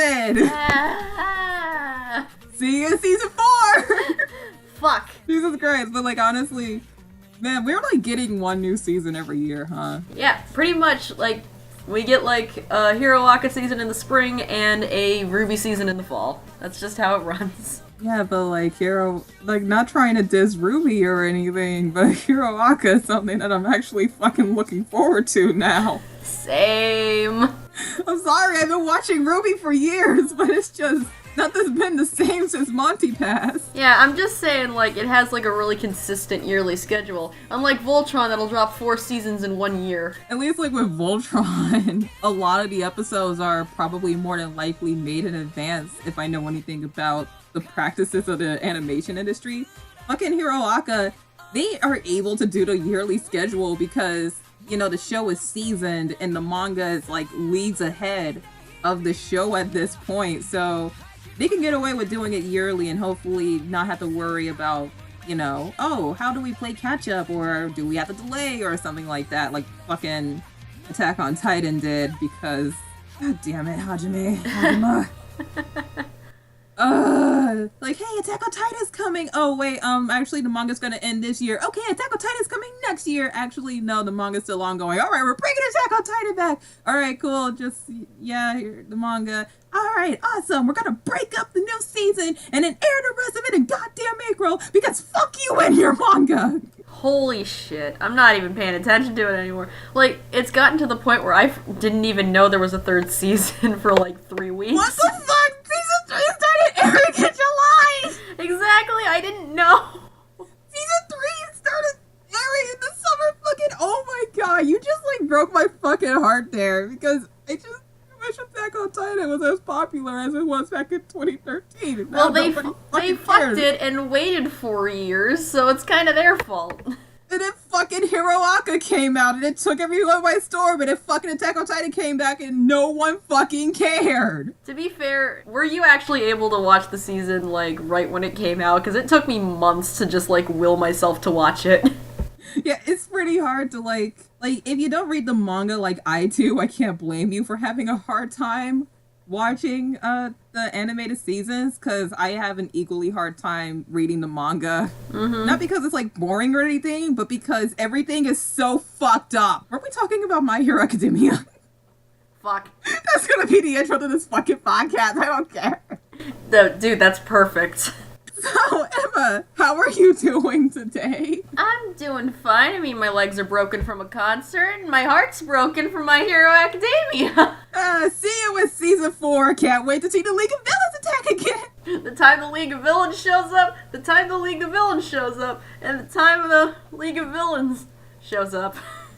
season! See you in season 4! Fuck. Jesus Christ, but like honestly, man, we're like getting one new season every year, huh? Yeah, pretty much. Like, we get like a Hiroaka season in the spring and a Ruby season in the fall. That's just how it runs. Yeah, but like not trying to diss Ruby or anything, but Hiroaka is something that I'm actually fucking looking forward to now. Same. I'm sorry, I've been watching Ruby for years, but it's just nothing's been the same since Monty passed. Yeah, I'm just saying, like, it has like a really consistent yearly schedule. Unlike Voltron, that'll drop 4 seasons in 1 year. At least like with Voltron, a lot of the episodes are probably more than likely made in advance if I know anything about the practices of the animation industry. Fucking Hiroaka, they are able to do the yearly schedule because, you know, the show is seasoned and the manga is like leagues ahead of the show at this point. So they can get away with doing it yearly and hopefully not have to worry about, you know, oh, how do we play catch up or do we have to delay or something like that, like fucking Attack on Titan did because, god damn it, Hajime. Like, hey, Attack on Titan's coming. Oh, wait, actually, the manga's gonna end this year. Okay, Attack on Titan's coming next year. Actually, no, the manga's still ongoing. All right, we're bringing Attack on Titan back. All right, cool. Just, yeah, here, the manga. All right, awesome. We're gonna break up the new season and then air the rest of it in goddamn April because fuck you and your manga. Holy shit. I'm not even paying attention to it anymore. Like, it's gotten to the point where I didn't even know there was a 3rd season for like 3 weeks. What the fuck? Season 3 started airing in July! Exactly, I didn't know. Season 3 started airing in the summer fucking... Oh my god, you just like broke my fucking heart there because I just wish Attack on Titan was as popular as it was back in 2013. Well, they fucked it and waited 4 years, so it's kind of their fault. And then fucking Hiroaka came out and it took everyone by storm and then fucking Attack on Titan came back and no one fucking cared. To be fair, were you actually able to watch the season, like, right when it came out? Because it took me months to just, like, will myself to watch it. Yeah, it's pretty hard to, like, if you don't read the manga like I do, I can't blame you for having a hard time watching the animated seasons, because I have an equally hard time reading the manga. Mm-hmm. Not because it's like boring or anything, but because everything is so fucked up. Are we talking about My Hero Academia? Fuck. That's gonna be the intro to this fucking podcast. I don't care. No, dude, that's perfect. So, Emma, how are you doing today? I'm doing fine. I mean, my legs are broken from a concert, and my heart's broken from My Hero Academia. See you with season 4. Can't wait to see the League of Villains attack again. The time the League of Villains shows up, the time the League of Villains shows up, and the time the League of Villains shows up.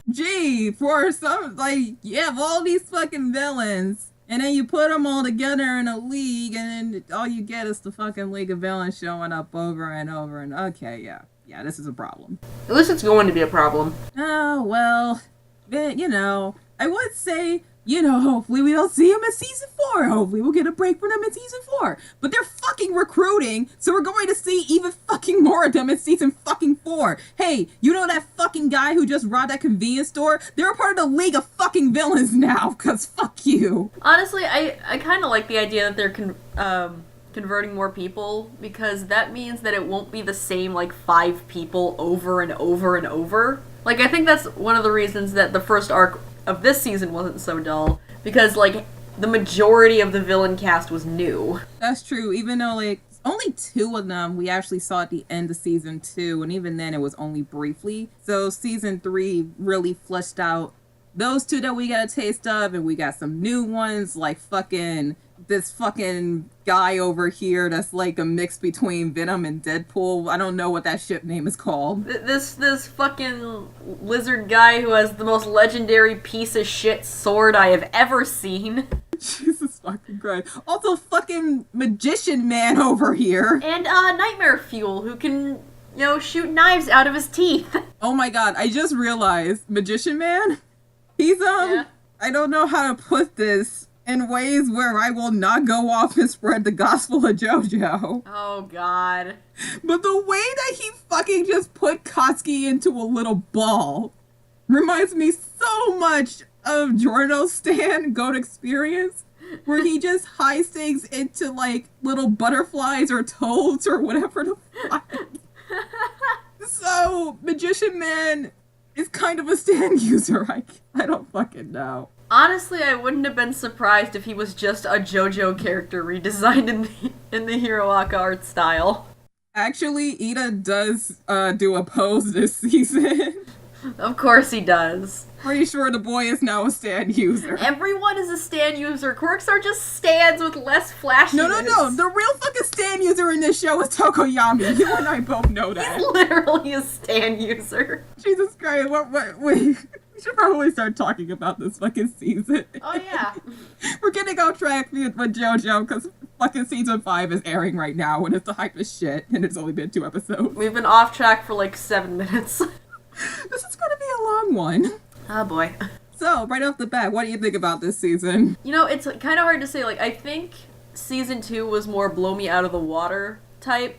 Gee, for some, like, you have all these fucking villains, and then you put them all together in a league, and then all you get is the fucking League of Villains showing up over and over, and okay, yeah, this is a problem. At least it's going to be a problem. Oh, well, you know, I would say, you know, hopefully we don't see him in season 4. Hopefully we'll get a break from them in season 4. But they're fucking recruiting, so we're going to see even fucking more of them in season fucking 4. Hey, you know that fucking guy who just robbed that convenience store? They're a part of the League of fucking Villains now, because fuck you. Honestly, I kind of like the idea that they're converting more people, because that means that it won't be the same, like, 5 people over and over and over. Like, I think that's one of the reasons that the first arc of this season wasn't so dull, because, like, the majority of the villain cast was new. That's true, even though, like, only 2 of them we actually saw at the end of season 2, and even then it was only briefly. So season 3 really fleshed out those 2 that we got a taste of, and we got some new ones, like fucking this fucking guy over here that's like a mix between Venom and Deadpool. I don't know what that ship name is called. This fucking lizard guy who has the most legendary piece of shit sword I have ever seen. Jesus fucking Christ. Also fucking Magician Man over here. And Nightmare Fuel, who can, you know, shoot knives out of his teeth. Oh my god, I just realized, Magician Man? He's, yeah. I don't know how to put this in ways where I will not go off and spread the gospel of JoJo. Oh god. But the way that he fucking just put Katsuki into a little ball reminds me so much of Giorno's Stan Goat Experience. where he just high stakes into like little butterflies or toads or whatever the fuck. So Magician Man is kind of a stand user. I don't fucking know. Honestly, I wouldn't have been surprised if he was just a JoJo character redesigned in the Hiroaka art style. Actually, Ida does do a pose this season. Of course he does. Pretty sure the boy is now a stand user. Everyone is a stand user. Quirks are just stands with less flashiness. No. The real fucking stand user in this show is Tokoyami. You and I both know that. He's literally a stand user. Jesus Christ, wait. We should probably start talking about this fucking season. Oh, yeah. We're getting off track with JoJo because fucking season 5 is airing right now and it's the hype as shit and it's only been 2 episodes. We've been off track for like 7 minutes. This is gonna be a long one. Oh boy. So, right off the bat, what do you think about this season? You know, it's kind of hard to say. Like, I think season 2 was more blow me out of the water type,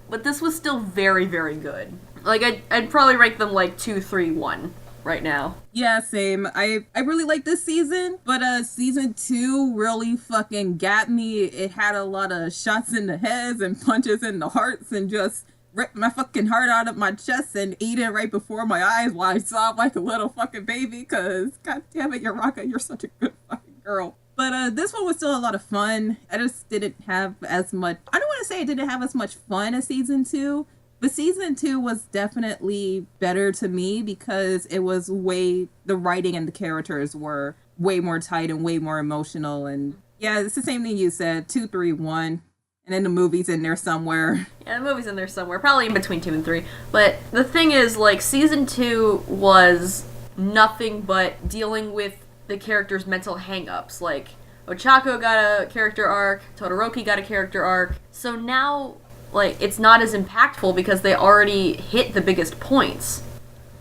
but this was still very, very good. Like, I'd probably rank them like 2, 3, 1 right now. Yeah, same. I really like this season, but season 2 really fucking got me. It had a lot of shots in the heads and punches in the hearts and just ripped my fucking heart out of my chest and ate it right before my eyes while I sobbed like a little fucking baby because, god damn it, Uraka, you're such a good fucking girl. But this one was still a lot of fun. I just didn't have as much, I don't want to say I didn't have as much fun as season 2, but season 2 was definitely better to me because it was the writing and the characters were way more tight and way more emotional. And yeah, it's the same thing you said, 2, 3, 1. And then the movie's in there somewhere. Yeah, the movie's in there somewhere. Probably in between 2 and 3. But the thing is, like, season 2 was nothing but dealing with the characters' mental hang-ups. Like, Ochako got a character arc, Todoroki got a character arc. So now, like, it's not as impactful because they already hit the biggest points.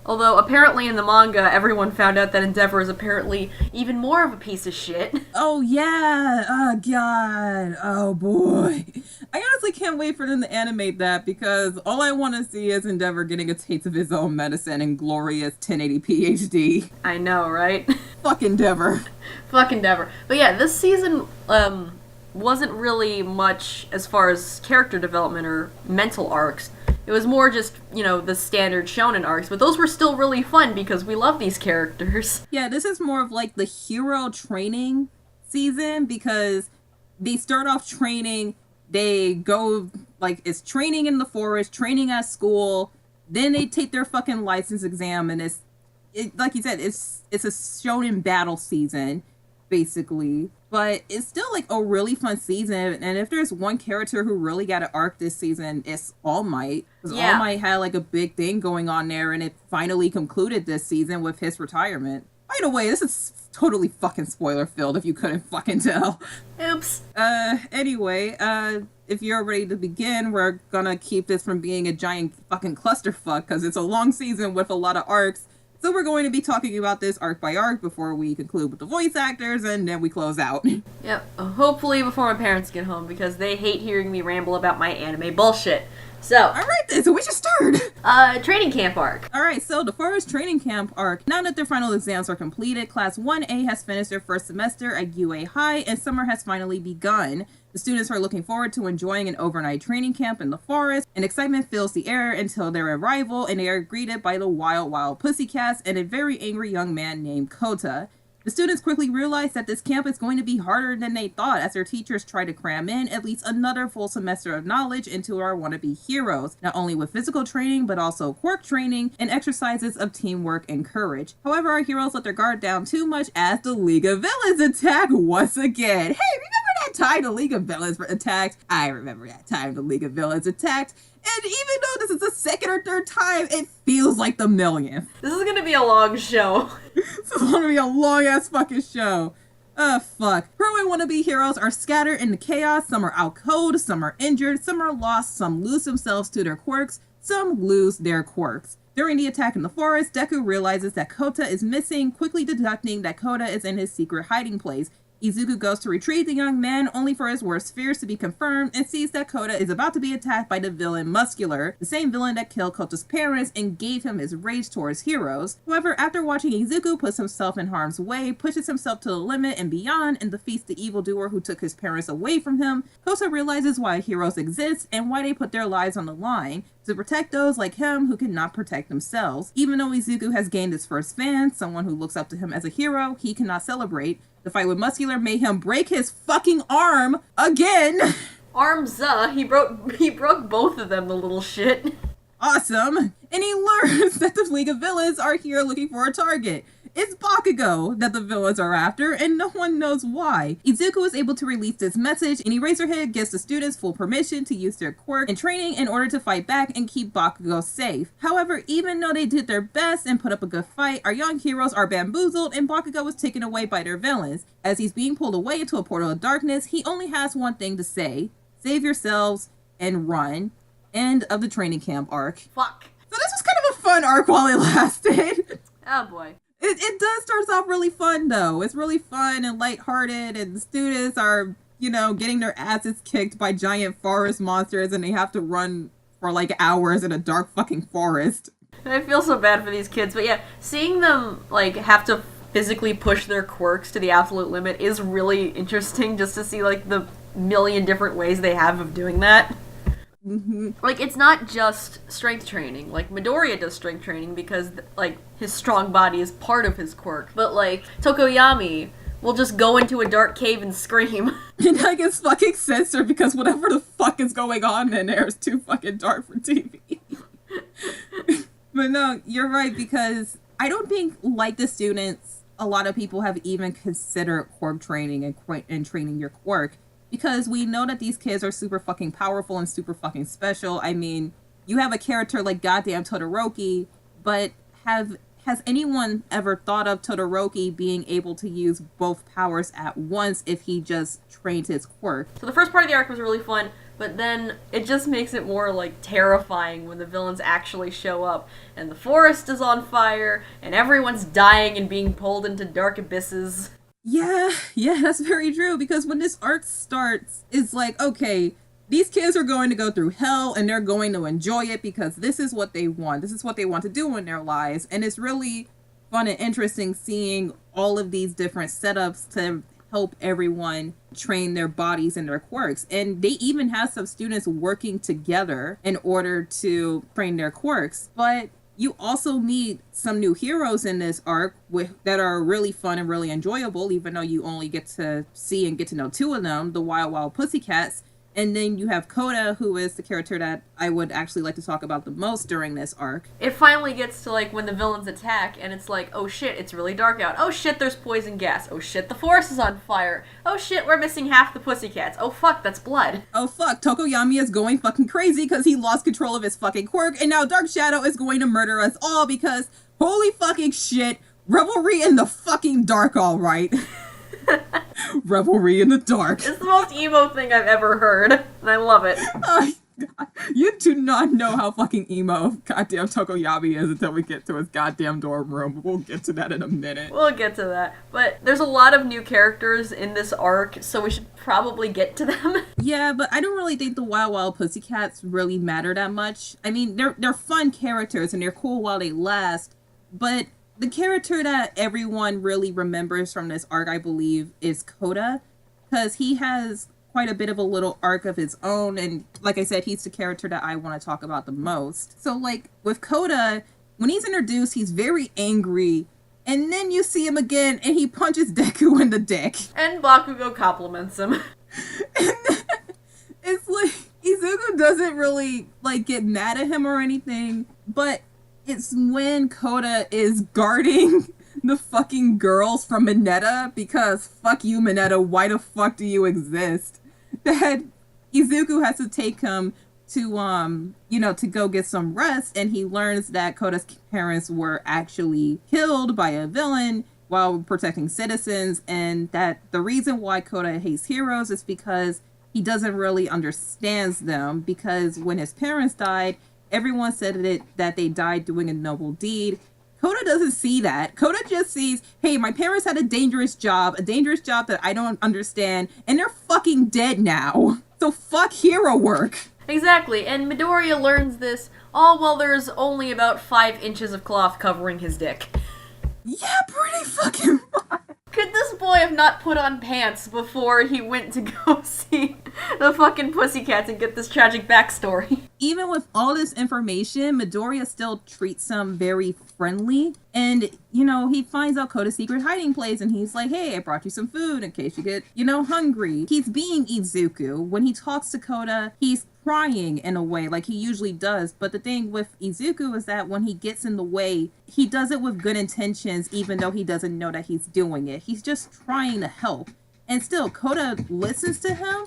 Although, apparently in the manga, everyone found out that Endeavor is apparently even more of a piece of shit. Oh, yeah. Oh, God. Oh, boy. I honestly can't wait for them to animate that because all I want to see is Endeavor getting a taste of his own medicine in glorious 1080p HD. I know, right? Fuck Endeavor. Fuck Endeavor. But yeah, this season, wasn't really much as far as character development or mental arcs. It was more just, you know, the standard shonen arcs, but those were still really fun because we love these characters. Yeah, this is more of like the hero training season because they start off training, they go, like, it's training in the forest, training at school, then they take their fucking license exam, and like you said, it's a shonen battle season, basically. But it's still, like, a really fun season. And if there's one character who really got an arc this season, it's All Might. Because All Might had, like, a big thing going on there, and it finally concluded this season with his retirement. By the way, this is totally fucking spoiler-filled if you couldn't fucking tell. Oops. Anyway, if you're ready to begin, we're gonna keep this from being a giant fucking clusterfuck, because it's a long season with a lot of arcs. So we're going to be talking about this arc by arc before we conclude with the voice actors, and then we close out. Yep, hopefully before my parents get home, because they hate hearing me ramble about my anime bullshit. So, alright then, so we should start! Training camp arc. Alright, so the first training camp arc. Now that their final exams are completed, Class 1A has finished their first semester at UA High, and summer has finally begun. The students are looking forward to enjoying an overnight training camp in the forest, and excitement fills the air until their arrival, and they are greeted by the wild pussycats and a very angry young man named Kota. The students quickly realize that this camp is going to be harder than they thought as their teachers try to cram in at least another full semester of knowledge into our wannabe heroes, not only with physical training but also quirk training and exercises of teamwork and courage. However, our heroes let their guard down too much as the League of Villains attack once again. Hey, remember that time the League of Villains were attacked? I remember that time the League of Villains attacked. And even though this is the second or third time, it feels like the millionth. This is gonna be a long show. This is gonna be a long-ass fucking show. Fuck. Pro and wannabe heroes are scattered in the chaos. Some are out cold, some are injured, some are lost, some lose themselves to their quirks, some lose their quirks. During the attack in the forest, Deku realizes that Kota is missing, quickly deducting that Kota is in his secret hiding place. Izuku goes to retrieve the young man, only for his worst fears to be confirmed, and sees that Kota is about to be attacked by the villain Muscular, the same villain that killed Kota's parents and gave him his rage towards heroes. However, after watching Izuku put himself in harm's way, pushes himself to the limit and beyond, and defeats the evildoer who took his parents away from him, Kota realizes why heroes exist and why they put their lives on the line, to protect those like him who cannot protect themselves. Even though Izuku has gained his first fan, someone who looks up to him as a hero, he cannot celebrate. The fight with Muscular made him break his fucking arm again. He broke both of them, the little shit. Awesome. And he learns that the League of Villains are here looking for a target. It's Bakugo that the villains are after, and no one knows why. Izuku is able to release this message, and Eraserhead gives the students full permission to use their quirk and training in order to fight back and keep Bakugo safe. However, even though they did their best and put up a good fight, our young heroes are bamboozled, and Bakugo is taken away by their villains. As he's being pulled away into a portal of darkness, he only has one thing to say: save yourselves and run. End of the training camp arc. Fuck. So this was kind of a fun arc while it lasted. Oh boy. It does start off really fun, though. It's really fun and lighthearted, and the students are, getting their asses kicked by giant forest monsters, and they have to run for, hours in a dark fucking forest. I feel so bad for these kids, but yeah, seeing them, have to physically push their quirks to the absolute limit is really interesting, just to see, the million different ways they have of doing that. Mm-hmm. It's not just strength training. Midoriya does strength training because, his strong body is part of his quirk. But, Tokoyami will just go into a dark cave and scream. And it's fucking censored because whatever the fuck is going on in there is too fucking dark for TV. But no, you're right, because I don't think, like the students, a lot of people have even considered quirk training and training your quirk. Because we know that these kids are super fucking powerful and super fucking special. I mean, you have a character like goddamn Todoroki, but has anyone ever thought of Todoroki being able to use both powers at once if he just trained his quirk? So the first part of the arc was really fun, but then it just makes it more, terrifying when the villains actually show up, and the forest is on fire, and everyone's dying and being pulled into dark abysses. Yeah, that's very true, because when this arc starts, it's okay, these kids are going to go through hell, and they're going to enjoy it because this is what they want. This is what they want to do in their lives, and it's really fun and interesting seeing all of these different setups to help everyone train their bodies and their quirks. And they even have some students working together in order to train their quirks. But you also meet some new heroes in this arc that are really fun and really enjoyable, even though you only get to see and get to know two of them, the Wild Wild Pussycats. And then you have Kota, who is the character that I would actually like to talk about the most during this arc. It finally gets to, when the villains attack, and it's oh shit, it's really dark out. Oh shit, there's poison gas. Oh shit, the forest is on fire. Oh shit, we're missing half the pussycats. Oh fuck, that's blood. Oh fuck, Tokoyami is going fucking crazy because he lost control of his fucking quirk, and now Dark Shadow is going to murder us all because, holy fucking shit, revelry in the fucking dark, alright. Revelry in the dark. It's the most emo thing I've ever heard, and I love it. You do not know how fucking emo goddamn Tokoyami is until we get to his goddamn dorm room. We'll get to that in a minute. We'll get to that. But there's a lot of new characters in this arc, so we should probably get to them. Yeah, but I don't really think the Wild Wild Pussycats really matter that much. I mean, they're fun characters and they're cool while they last, but the character that everyone really remembers from this arc, I believe, is Kota, because he has quite a bit of a little arc of his own, and like I said, he's the character that I want to talk about the most. So, with Kota, when he's introduced, he's very angry, and then you see him again, and he punches Deku in the dick. And Bakugo compliments him. And it's Izuku doesn't really, get mad at him or anything, but it's when Kota is guarding the fucking girls from Mineta, because fuck you, Mineta, why the fuck do you exist? That Izuku has to take him to, to go get some rest, and he learns that Kota's parents were actually killed by a villain while protecting citizens, and that the reason why Kota hates heroes is because he doesn't really understand them, because when his parents died, everyone said that they died doing a noble deed. Koda doesn't see that. Koda just sees, hey, my parents had a dangerous job that I don't understand, and they're fucking dead now. So fuck hero work. Exactly, and Midoriya learns this all while there's only about 5 inches of cloth covering his dick. Yeah, pretty fucking much. Could this boy have not put on pants before he went to go see the fucking Pussycats and get this tragic backstory? Even with all this information, Midoriya still treats him very friendly. And, you know, he finds out Koda's secret hiding place and he's like, hey, I brought you some food in case you get, you know, hungry. He's being Izuku. When he talks to Koda, he's crying in a way like he usually does. But the thing with Izuku is that when he gets in the way, he does it with good intentions even though he doesn't know that he's doing it. He's just trying to help. And still, Koda listens to him.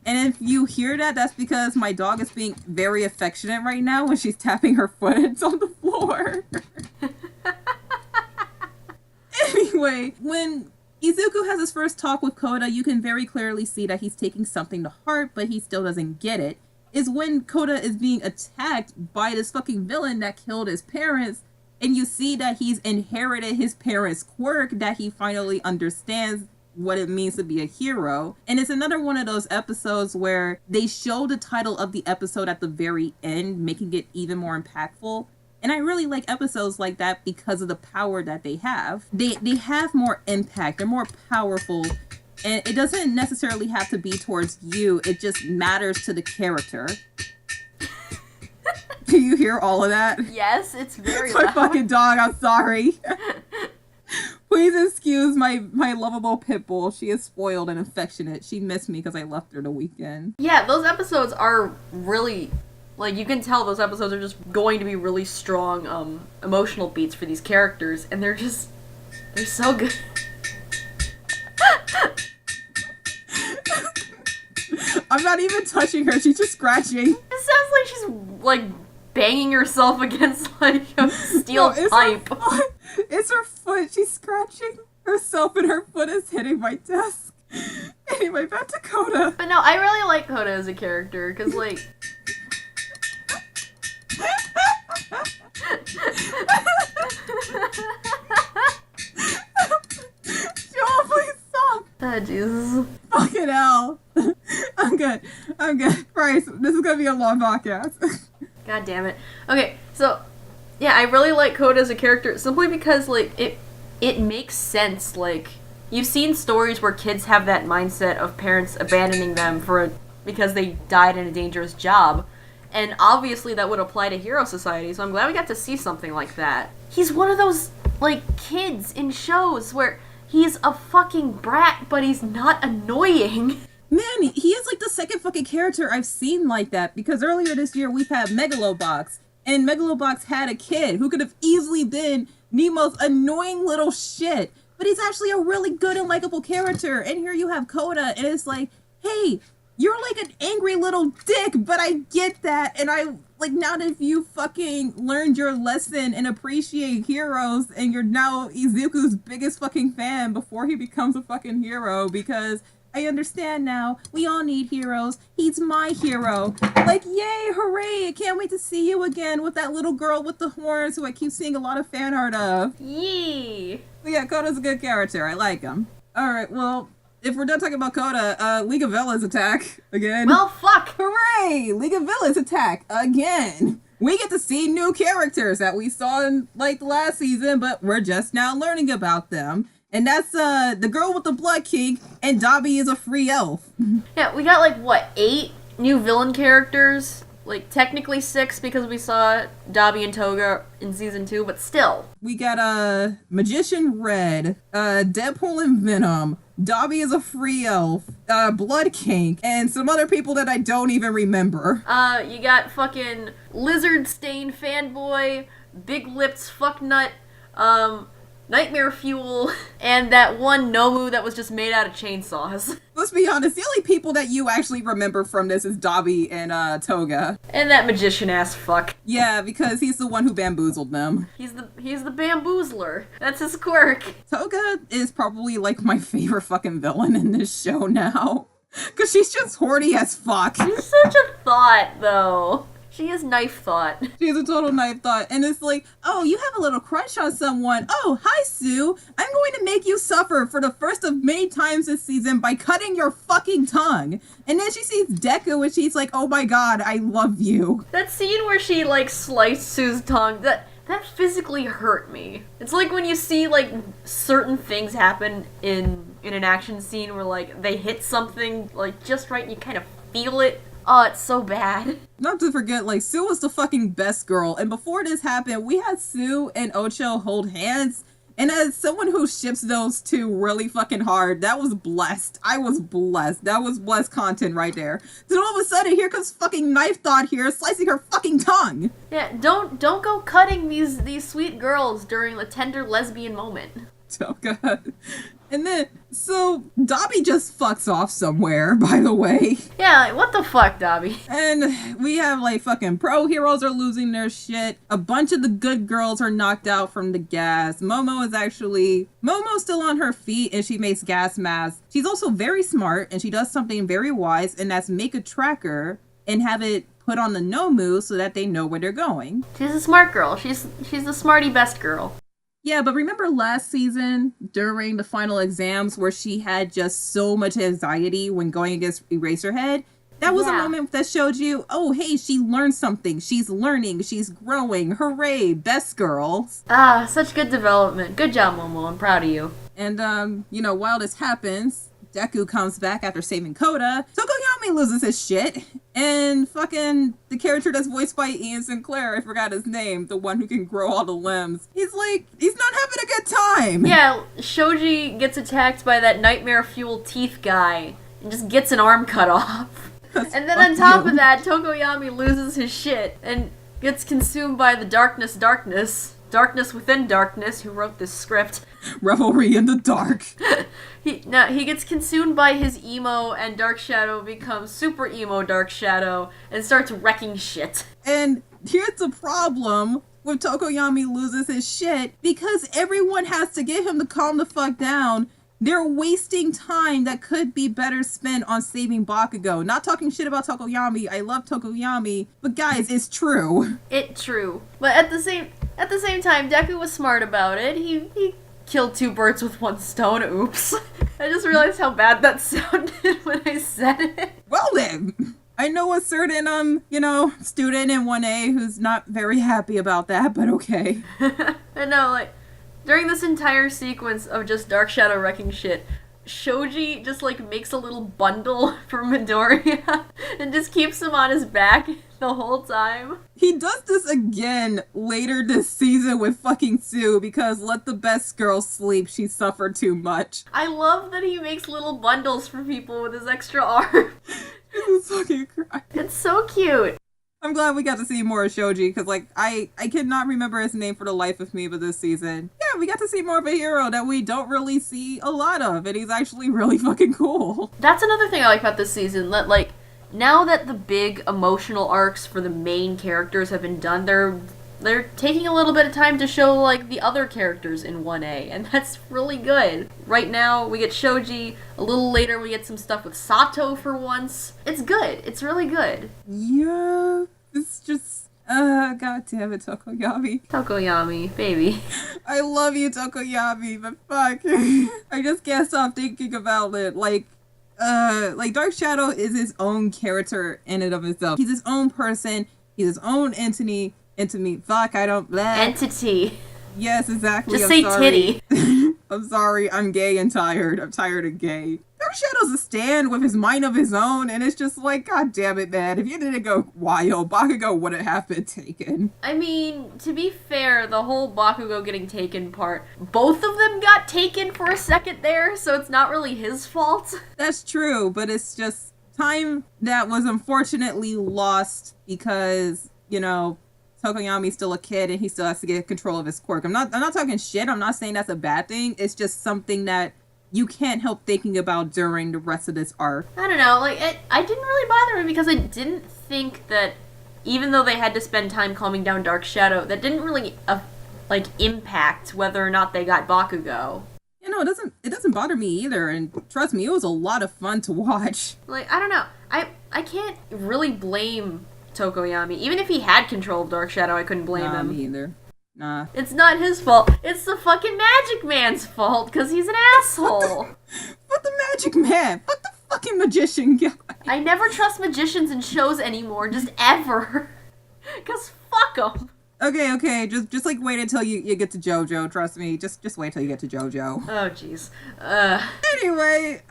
And if you hear that, that's because my dog is being very affectionate right now when she's tapping her foot on the floor. Anyway, when Izuku has his first talk with Koda, you can very clearly see that he's taking something to heart, but he still doesn't get it. Is when Koda is being attacked by this fucking villain that killed his parents, and you see that he's inherited his parents' quirk, that he finally understands what it means to be a hero. And it's another one of those episodes where they show the title of the episode at the very end, making it even more impactful. And I really like episodes like that because of the power that they have. They have more impact, they're more powerful, and it doesn't necessarily have to be towards you, it just matters to the character. Do you hear all of that? Yes, it's very My loud. fucking dog, I'm sorry. Please excuse my lovable pit bull. She is spoiled and affectionate. She missed me because I left her the weekend. Yeah, those episodes are really, like, you can tell those episodes are just going to be really strong emotional beats for these characters, and they're so good. I'm not even touching her, she's just scratching. It sounds like she's, like, banging herself against, like, a steel pipe. It's her foot. She's scratching herself and her foot is hitting my desk. Anyway, back to Koda. But no, I really like Koda as a character, because, like... Joel, please stop. Oh, Jesus. Fucking hell. I'm good. Bryce, this is gonna be a long podcast. God damn it. Okay, so... yeah, I really like Koda as a character simply because, like, it makes sense. Like, you've seen stories where kids have that mindset of parents abandoning them because they died in a dangerous job. And obviously that would apply to Hero Society, so I'm glad we got to see something like that. He's one of those, like, kids in shows where he's a fucking brat, but he's not annoying. Man, he is, like, the second fucking character I've seen like that, because earlier this year we've had Megalobox. And Megalobox had a kid who could have easily been the most annoying little shit. But he's actually a really good and likable character. And here you have Koda, and it's like, hey, you're like an angry little dick, but I get that. And I, like, now that you fucking learned your lesson and appreciate heroes, and you're now Izuku's biggest fucking fan before he becomes a fucking hero, because... I understand now. We all need heroes. He's my hero. Like, yay, hooray. I can't wait to see you again with that little girl with the horns who I keep seeing a lot of fan art of. Yee. But yeah, Koda's a good character. I like him. Alright, well, if we're done talking about Koda, League of Villains attack again. Well, fuck. Hooray! League of Villains attack again. We get to see new characters that we saw in, like, the last season, but we're just now learning about them. And that's, the girl with the blood kink, and Dobby is a free elf. Yeah, we got, like, what, 8 new villain characters? Like, technically 6 because we saw Dobby and Toga in Season 2, but still. We got, Magician Red, Deadpool and Venom, Dobby is a free elf, Blood Kink, and some other people that I don't even remember. You got fucking Lizard Stain Fanboy, Big Lips Fucknut, Nightmare Fuel, and that one Nomu that was just made out of chainsaws. Let's be honest, the only people that you actually remember from this is Dobby and Toga. And that magician-ass fuck. Yeah, because he's the one who bamboozled them. He's the bamboozler. That's his quirk. Toga is probably, like, my favorite fucking villain in this show now. Because she's just horny as fuck. He's such a thought, though. She is knife thought. She's a total knife thought. And it's like, oh, you have a little crush on someone. Oh, hi, Sue. I'm going to make you suffer for the first of many times this season by cutting your fucking tongue. And then she sees Deku and she's like, oh my god, I love you. That scene where she, like, sliced Sue's tongue, that physically hurt me. It's like when you see, like, certain things happen in an action scene where, like, they hit something, like, just right and you kind of feel it. Oh, it's so bad. Not to forget, like, Sue was the fucking best girl. And before this happened, we had Sue and Ocho hold hands. And as someone who ships those two really fucking hard, that was blessed. I was blessed. That was blessed content right there. Then all of a sudden, here comes fucking Knife Thought here, slicing her fucking tongue. Yeah, don't go cutting these sweet girls during the tender lesbian moment. Oh god. And then, so, Dobby just fucks off somewhere, by the way. Yeah, like, what the fuck, Dobby? And we have, like, fucking pro heroes are losing their shit. A bunch of the good girls are knocked out from the gas. Momo's still on her feet, and she makes gas masks. She's also very smart, and she does something very wise, and that's make a tracker and have it put on the Nomu so that they know where they're going. She's a smart girl. She's the smarty best girl. Yeah, but remember last season during the final exams where she had just so much anxiety when going against Eraserhead? That was a moment that showed you, oh, hey, she learned something. She's learning. She's growing. Hooray, best girls. Ah, such good development. Good job, Momo. I'm proud of you. And, while this happens, Deku comes back after saving Koda. Tokoyami loses his shit. And fucking the character that's voiced by Ian Sinclair, I forgot his name, the one who can grow all the limbs. He's not having a good time. Yeah, Shoji gets attacked by that nightmare-fueled teeth guy and just gets an arm cut off. And then on top of that, Tokoyami loses his shit and gets consumed by the darkness within darkness, who wrote this script. Revelry in the dark. He gets consumed by his emo, and Dark Shadow becomes super emo Dark Shadow and starts wrecking shit. And here's the problem with Tokoyami loses his shit, because everyone has to get him to calm the fuck down. They're wasting time that could be better spent on saving Bakugo. Not talking shit about Tokoyami. I love Tokoyami, but guys, it's true. It's true. But at the same time, Deku was smart about it. He killed two birds with one stone. Oops. I just realized how bad that sounded when I said it. Well then, I know a certain, student in 1A who's not very happy about that, but okay. And no, like, during this entire sequence of just Dark Shadow wrecking shit, Shoji just, like, makes a little bundle for Midoriya and just keeps him on his back the whole time. He does this again later this season with fucking Sue, because let the best girl sleep, she suffered too much. I love that he makes little bundles for people with his extra arm. It's fucking crying. It's so cute. I'm glad we got to see more of Shoji, because, like, I cannot remember his name for the life of me, but this season, yeah, we got to see more of a hero that we don't really see a lot of, and he's actually really fucking cool. That's another thing I like about this season, that, like, now that the big emotional arcs for the main characters have been done, they're taking a little bit of time to show, like, the other characters in 1A, and that's really good. Right now, we get Shoji. A little later, we get some stuff with Sato for once. It's good. It's really good. Yeah, it's just, god damn it, Tokoyami. Tokoyami, baby. I love you, Tokoyami, but fuck. I just can't stop thinking about it. Like, Dark Shadow is his own character in and of himself. He's his own person. He's his own entity. Fuck, I don't... Bleh. Entity. Yes, exactly. Just say titty. I'm sorry, I'm gay and tired. I'm tired of gay. Dark Shadow's a stand with his mind of his own, and it's just like, god damn it, man. If you didn't go wild, Bakugo wouldn't have been taken. I mean, to be fair, the whole Bakugo getting taken part, both of them got taken for a second there, so it's not really his fault. That's true, but it's just time that was unfortunately lost because, Tokoyami's still a kid and he still has to get control of his quirk. I'm not talking shit. I'm not saying that's a bad thing. It's just something that you can't help thinking about during the rest of this arc. I don't know. Like, I didn't really bother me because I didn't think that, even though they had to spend time calming down Dark Shadow, that didn't really, impact whether or not they got Bakugo. It doesn't bother me either. And trust me, it was a lot of fun to watch. Like, I don't know. I can't really blame Tokoyami. Even if he had control of Dark Shadow, I couldn't blame him. Me either. Nah. It's not his fault. It's the fucking Magic Man's fault, because he's an asshole. Fuck the Magic Man. Fuck the fucking magician guy. I never trust magicians in shows anymore, just ever. Because fuck them. Okay, just like wait until you get to JoJo, trust me. Just wait till you get to JoJo. Oh, jeez. Anyway,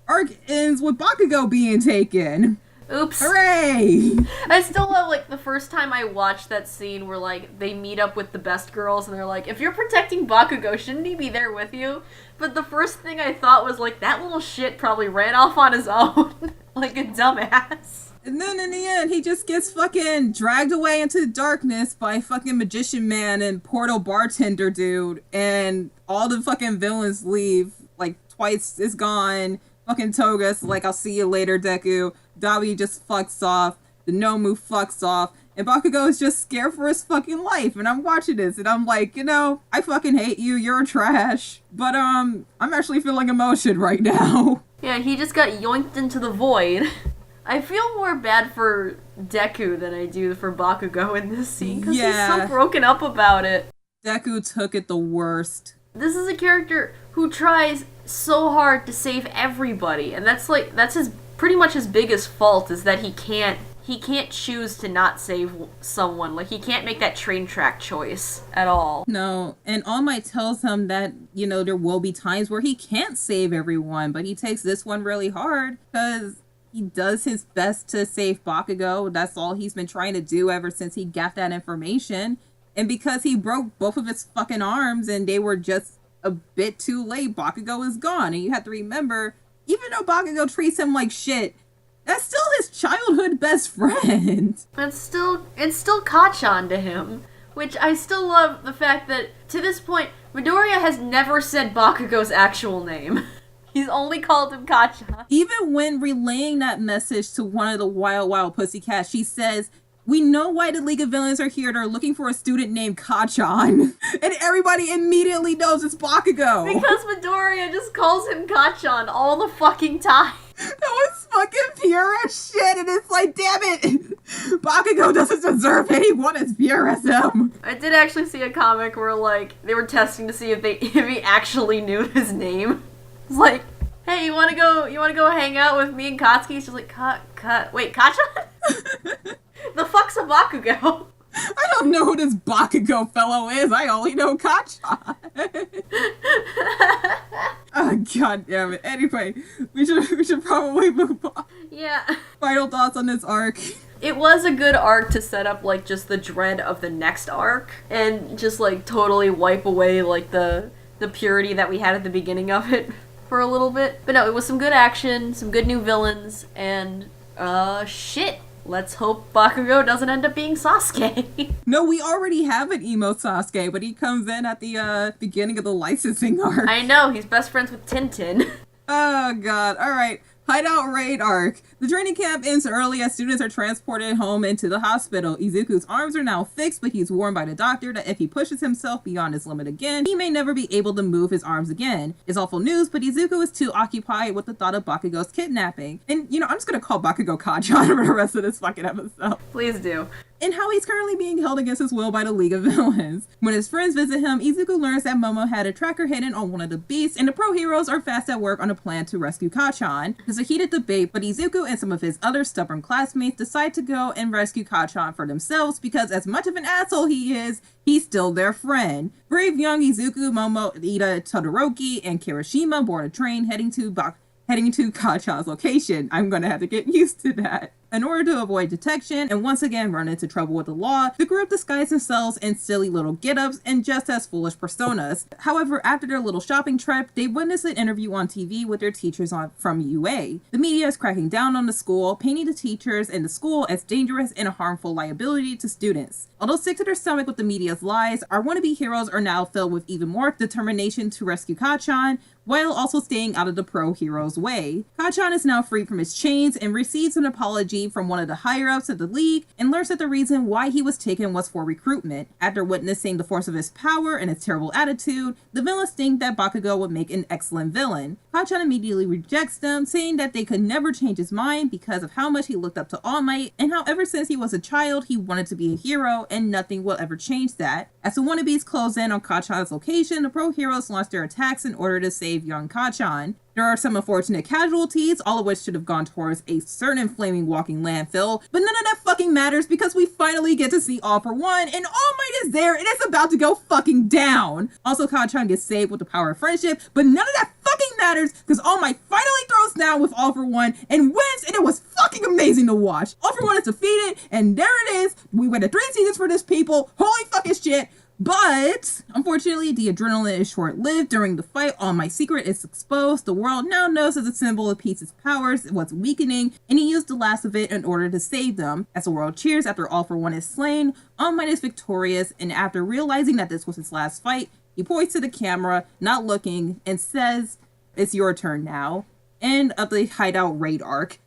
arc ends with Bakugo being taken. Oops. Hooray! I still love, like, the first time I watched that scene where, like, they meet up with the best girls and they're like, if you're protecting Bakugo, shouldn't he be there with you? But the first thing I thought was, like, that little shit probably ran off on his own. Like a dumbass. And then in the end, he just gets fucking dragged away into darkness by fucking Magician Man and Portal Bartender dude. And all the fucking villains leave. Like, Twice is gone. Fucking Toga's like, I'll see you later, Deku. Dabi just fucks off. The Nomu fucks off. And Bakugo is just scared for his fucking life. And I'm watching this and I'm like, I fucking hate you. You're trash. But, I'm actually feeling emotion right now. Yeah, he just got yoinked into the void. I feel more bad for Deku than I do for Bakugo in this scene. Because he's so broken up about it. Deku took it the worst. This is a character who tries so hard to save everybody. And that's his pretty much his biggest fault, is that he can't choose to not save someone. Like, he can't make that train track choice at all. No, and All Might tells him that, there will be times where he can't save everyone, but he takes this one really hard because he does his best to save Bakugo. That's all he's been trying to do ever since he got that information. And because he broke both of his fucking arms and they were just a bit too late, Bakugo is gone. And you have to remember, even though Bakugo treats him like shit, that's still his childhood best friend. It's still Kacchan to him, which I still love the fact that, to this point, Midoriya has never said Bakugo's actual name. He's only called him Kacchan. Even when relaying that message to one of the Wild Pussycats, she says, "We know why the League of Villains are here. They're looking for a student named Kacchan." And everybody immediately knows it's Bakugo. Because Midoriya just calls him Kacchan all the fucking time. That was fucking pure as shit, and it's like, damn it, Bakugo doesn't deserve anyone as pure as him. I did actually see a comic where, like, they were testing to see if he actually knew his name. It's like, hey, you wanna go hang out with me and Katsuki? She's like, wait, Kacchan? The fuck's a Bakugo? I don't know who this Bakugo fellow is. I only know Kacchan. Oh, god damn it. Anyway, we should probably move on. Yeah. Final thoughts on this arc. It was a good arc to set up, like, just the dread of the next arc, and just, like, totally wipe away, like, the purity that we had at the beginning of it for a little bit. But no, it was some good action, some good new villains, and, shit. Let's hope Bakugo doesn't end up being Sasuke. No, we already have an emo Sasuke, but he comes in at the beginning of the licensing arc. I know, he's best friends with Tintin. Oh god, alright. Hideout Raid arc. The training camp ends early as students are transported home into the hospital. Izuku's arms are now fixed, but he's warned by the doctor that if he pushes himself beyond his limit again, he may never be able to move his arms again. It's awful news, but Izuku is too occupied with the thought of Bakugo's kidnapping. And, I'm just gonna call Bakugo Kacchan for the rest of this fucking episode. Please do. And how he's currently being held against his will by the League of Villains. When his friends visit him, Izuku learns that Momo had a tracker hidden on one of the beasts, and the pro heroes are fast at work on a plan to rescue Kacchan. There's a heated debate, but Izuku and some of his other stubborn classmates decide to go and rescue Kacchan for themselves because as much of an asshole he is, he's still their friend. Brave young Izuku, Momo, Ida, Todoroki, and Kirishima board a train heading to Kacchan's location. I'm gonna have to get used to that. In order to avoid detection and once again run into trouble with the law, the group disguise themselves in silly little get-ups and just as foolish personas. However, after their little shopping trip, they witness an interview on TV with their teachers from UA. The media is cracking down on the school, painting the teachers and the school as dangerous and a harmful liability to students. Although sick to their stomach with the media's lies, our wannabe heroes are now filled with even more determination to rescue Kacchan, while also staying out of the pro hero's way. Kacchan is now free from his chains and receives an apology from one of the higher-ups of the league and learns that the reason why he was taken was for recruitment. After witnessing the force of his power and his terrible attitude, the villains think that Bakugo would make an excellent villain. Kacchan immediately rejects them, saying that they could never change his mind because of how much he looked up to All Might and how ever since he was a child he wanted to be a hero and nothing will ever change that. As the wannabes close in on Kacchan's location, the pro heroes launch their attacks in order to save young Kacchan. There are some unfortunate casualties, all of which should have gone towards a certain flaming walking landfill, but none of that fucking matters because we finally get to see All For One, and All Might is there, and it's about to go fucking down! Also, Kacchan gets saved with the power of friendship, but none of that fucking matters because All Might finally throws down with All For One and wins, and it was fucking amazing to watch! All For One is defeated, and there it is! We waited 3 seasons for this, people! Holy fucking shit! But, unfortunately, the adrenaline is short-lived. During the fight, All Might's secret is exposed. The world now knows that the symbol of Peace's powers was weakening, and he used the last of it in order to save them. As the world cheers after All For One is slain, All Might is victorious, and after realizing that this was his last fight, he points to the camera, not looking, and says, "It's your turn now." End of the Hideout raid arc.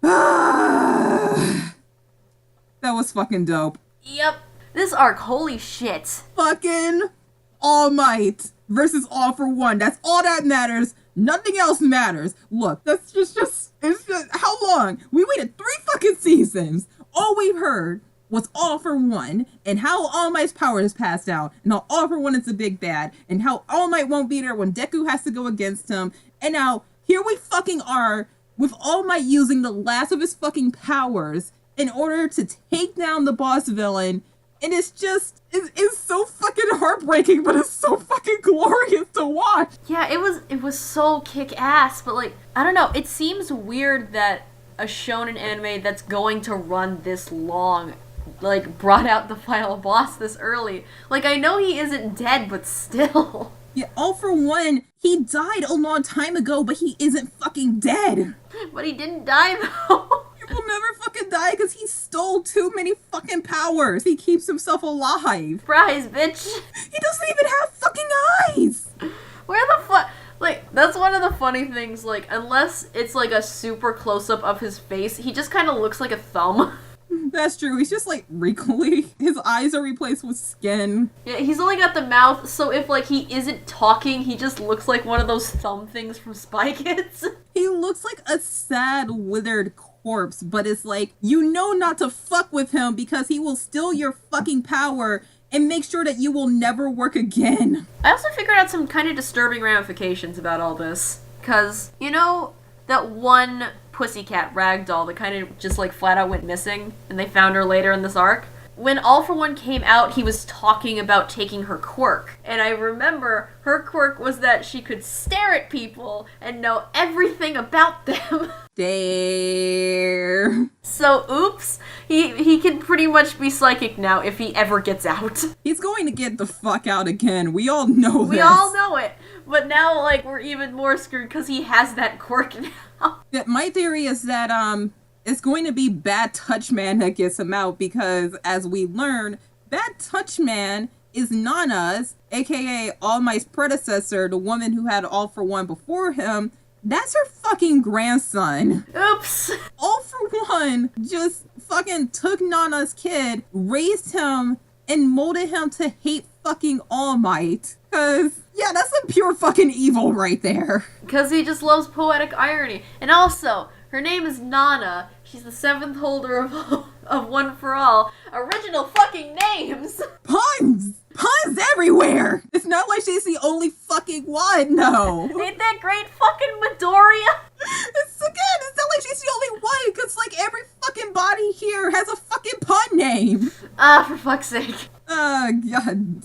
That was fucking dope. Yep. This arc, holy shit. Fucking All Might versus All For One. That's all that matters. Nothing else matters. Look, that's just it's just, how long? We waited 3 fucking seasons. All we've heard was All For One and how All Might's power is passed down and how All For One is the big bad and how All Might won't be there when Deku has to go against him. And now, here we fucking are with All Might using the last of his fucking powers in order to take down the boss villain. And it's just, it's so fucking heartbreaking, but it's so fucking glorious to watch. Yeah, it was so kick-ass, but like, I don't know, it seems weird that a shonen anime that's going to run this long, like, brought out the final boss this early. Like, I know he isn't dead, but still. Yeah, All For One, he died a long time ago, but he isn't fucking dead. But he didn't die, though. He will never fucking die because he stole too many fucking powers. He keeps himself alive. Surprise, bitch. He doesn't even have fucking eyes. Where the fuck? Like, that's one of the funny things, like, unless it's like a super close-up of his face, he just kind of looks like a thumb. That's true. He's just like wrinkly. His eyes are replaced with skin. Yeah, he's only got the mouth, so if like he isn't talking, he just looks like one of those thumb things from Spy Kids. He looks like a sad, withered corpse, but it's like, you know not to fuck with him because he will steal your fucking power and make sure that you will never work again. I also figured out some kind of disturbing ramifications about all this. Because, you know, that one pussycat ragdoll that kind of just like flat out went missing, and they found her later in this arc? When All For One came out, he was talking about taking her quirk. And I remember her quirk was that she could stare at people and know everything about them. Dare. So, oops, he can pretty much be psychic now if he ever gets out. He's going to get the fuck out again. We all know this. We all know it. But now, like, we're even more screwed because he has that quirk now. My theory is that, it's going to be Bad Touch Man that gets him out because, as we learn, Bad Touch Man is Nana's, aka All Might's predecessor, the woman who had All For One before him. That's her fucking grandson. Oops. All For One just fucking took Nana's kid, raised him, and molded him to hate fucking All Might. Cause, yeah, that's some pure fucking evil right there. Because he just loves poetic irony. And also, her name is Nana. She's the 7th holder of One For All. Original fucking names! Puns! Puns everywhere! It's not like she's the only fucking one, no. Ain't that great fucking Midoriya? It's not like she's the only one, because like every fucking body here has a fucking pun name. For fuck's sake. God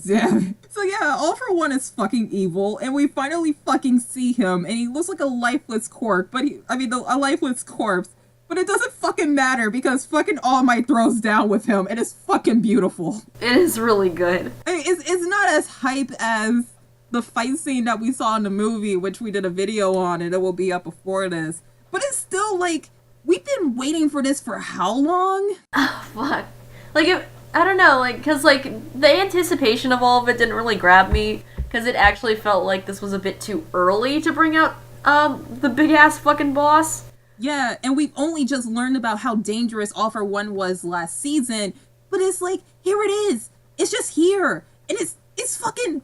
damn it. So yeah, All For One is fucking evil, and we finally fucking see him, and he looks like a lifeless corpse, a lifeless corpse, but it doesn't fucking matter, because fucking All Might throws down with him, and it's fucking beautiful. It is really good. I mean, it's not as hype as the fight scene that we saw in the movie, which we did a video on, and it will be up before this, but it's still like, we've been waiting for this for how long? Oh, fuck. Like, I don't know, like, because, like, the anticipation of all of it didn't really grab me, because it actually felt like this was a bit too early to bring out the big-ass fucking boss. Yeah, and we've only just learned about how dangerous All For One was last season, but it's like, here it is. It's just here. And it's fucking,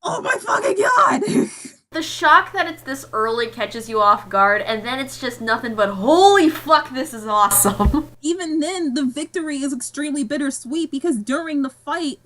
oh my fucking god. The shock that it's this early catches you off guard, and then it's just nothing but, holy fuck, this is awesome. Even then, the victory is extremely bittersweet because during the fight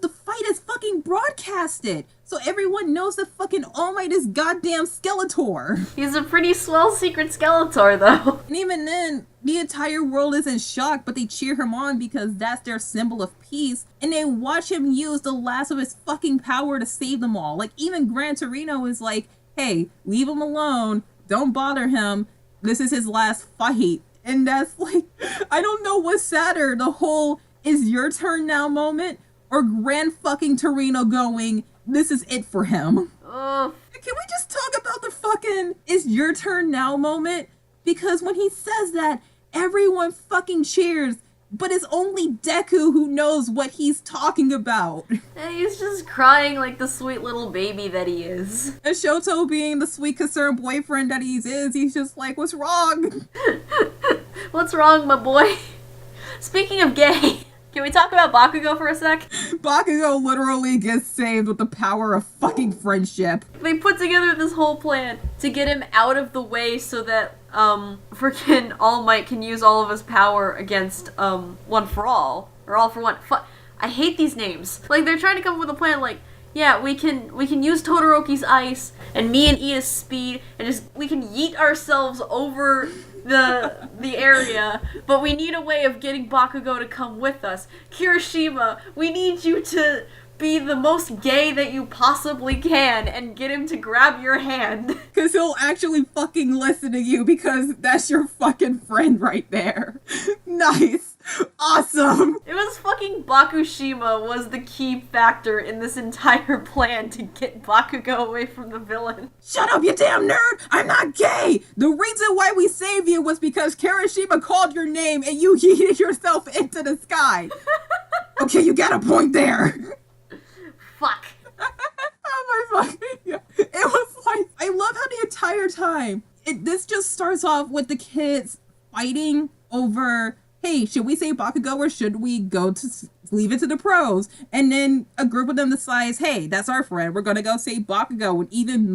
is fucking broadcasted. So everyone knows that fucking All Might is goddamn Skeletor. He's a pretty swell secret Skeletor, though. And even then, the entire world is in shock, but they cheer him on because that's their symbol of peace. And they watch him use the last of his fucking power to save them all. Like, even Gran Torino is like, hey, leave him alone. Don't bother him. This is his last fight. And that's like, I don't know what's sadder, the whole is your turn now moment, or Gran fucking Torino going, this is it for him. Ugh. Can we just talk about the fucking is your turn now moment? Because when he says that, everyone fucking cheers, but it's only Deku who knows what he's talking about. And he's just crying like the sweet little baby that he is. And Shoto, being the sweet concerned boyfriend that he is, he's just like, what's wrong? What's wrong, my boy? Speaking of gay, can we talk about Bakugo for a sec? Bakugo literally gets saved with the power of fucking friendship. They put together this whole plan to get him out of the way so that freaking All Might can use all of his power against One For All, or All For One. I hate these names. Like, they're trying to come up with a plan like, yeah, we can use Todoroki's ice and me and Ida's speed and just we can yeet ourselves over the area, but we need a way of getting Bakugo to come with us. Kirishima, we need you to be the most gay that you possibly can and get him to grab your hand. Because he'll actually fucking listen to you because that's your fucking friend right there. Nice. Awesome. It was fucking Bakushima was the key factor in this entire plan to get Bakugo away from the villain. Shut up, you damn nerd! I'm not gay! The reason why we saved you was because Kirishima called your name and you yeeted yourself into the sky. Okay, you got a point there. Fuck. Oh my fucking god. It was like, I love how the entire time, this just starts off with the kids fighting over, hey, should we save Bakugo or should we go to leave it to the pros? And then a group of them decides, hey, that's our friend, we're gonna go save Bakugo. And even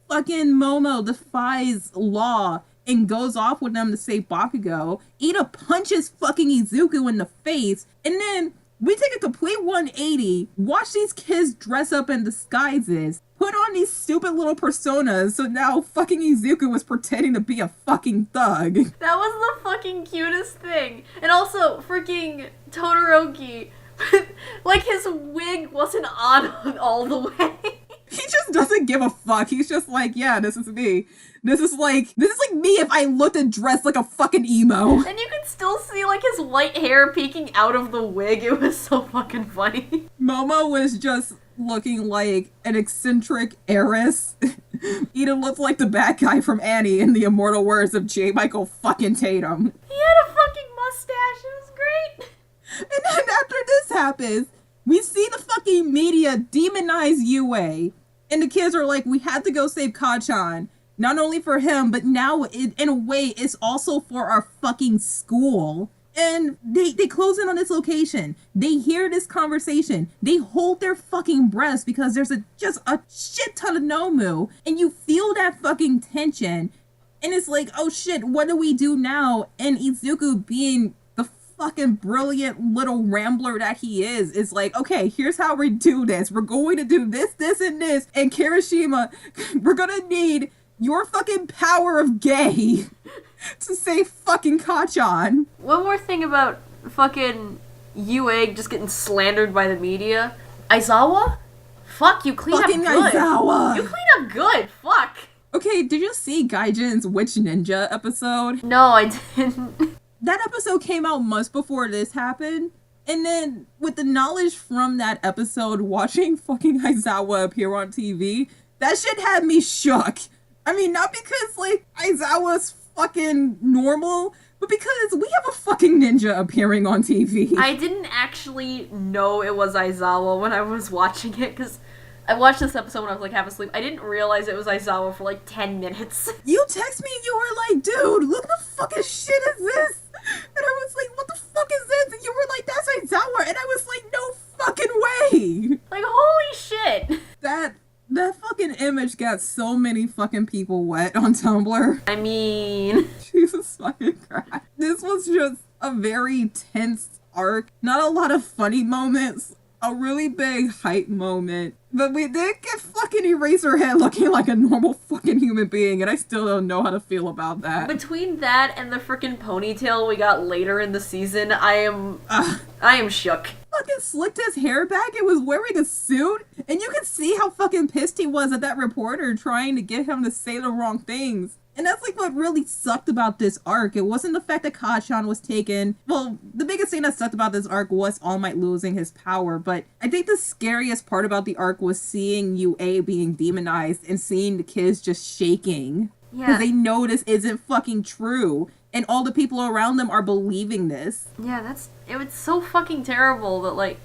fucking Momo defies law and goes off with them to save Bakugo. Ida punches fucking Izuku in the face, and then we take a complete 180, watch these kids dress up in disguises, put on these stupid little personas, so now fucking Izuku was pretending to be a fucking thug. That was the fucking cutest thing. And also, freaking Todoroki, like his wig wasn't on all the way. He just doesn't give a fuck. He's just like, yeah, this is me. This is like me if I looked and dressed like a fucking emo. And you could still see like his white hair peeking out of the wig. It was so fucking funny. Momo was just looking like an eccentric heiress. Ida looked like the bad guy from Annie in the immortal words of J. Michael fucking Tatum. He had a fucking mustache. It was great. And then after this happens, we see the fucking media demonize UA. And the kids are like, we had to go save Kachan. Not only for him, but now in a way, it's also for our fucking school. And they close in on this location. They hear this conversation. They hold their fucking breaths because there's just a shit ton of Nomu. And you feel that fucking tension. And it's like, oh shit, what do we do now? And Izuku, being the fucking brilliant little rambler that he is like, okay, here's how we do this. We're going to do this, this, and this. And Kirishima, we're gonna need your fucking power of gay to save fucking Kachan. One more thing about fucking UA just getting slandered by the media. Aizawa? Fuck, you clean fucking up good. Aizawa. You clean up good. Fuck. Okay, did you see Gaijin's Witch Ninja episode? No, I didn't. That episode came out months before this happened. And then with the knowledge from that episode, watching fucking Aizawa appear on TV, that shit had me shook. I mean, not because, like, Aizawa's fucking normal, but because we have a fucking ninja appearing on TV. I didn't actually know it was Aizawa when I was watching it, because I watched this episode when I was like half asleep. I didn't realize it was Aizawa for like 10 minutes. You text me and you were like, dude, look the fucking shit is this? And I was like, what the fuck is this? And you were like, that's Aizawa. And I was like, no fucking way. Like, holy shit. That fucking image got so many fucking people wet on Tumblr. I mean... Jesus fucking Christ. This was just a very tense arc. Not a lot of funny moments. A really big hype moment. But we did get fucking Eraserhead looking like a normal fucking human being, and I still don't know how to feel about that. Between that and the freaking ponytail we got later in the season, I am shook. Fucking slicked his hair back and was wearing a suit, and you could see how fucking pissed he was at that reporter trying to get him to say the wrong things. And that's like what really sucked about this arc. It wasn't the fact that Kachan was taken. Well, the biggest thing that sucked about this arc was All Might losing his power, but I think the scariest part about the arc was seeing UA being demonized and seeing the kids just shaking. Yeah. Because they know this isn't fucking true. And all the people around them are believing this. Yeah, it was so fucking terrible that, like,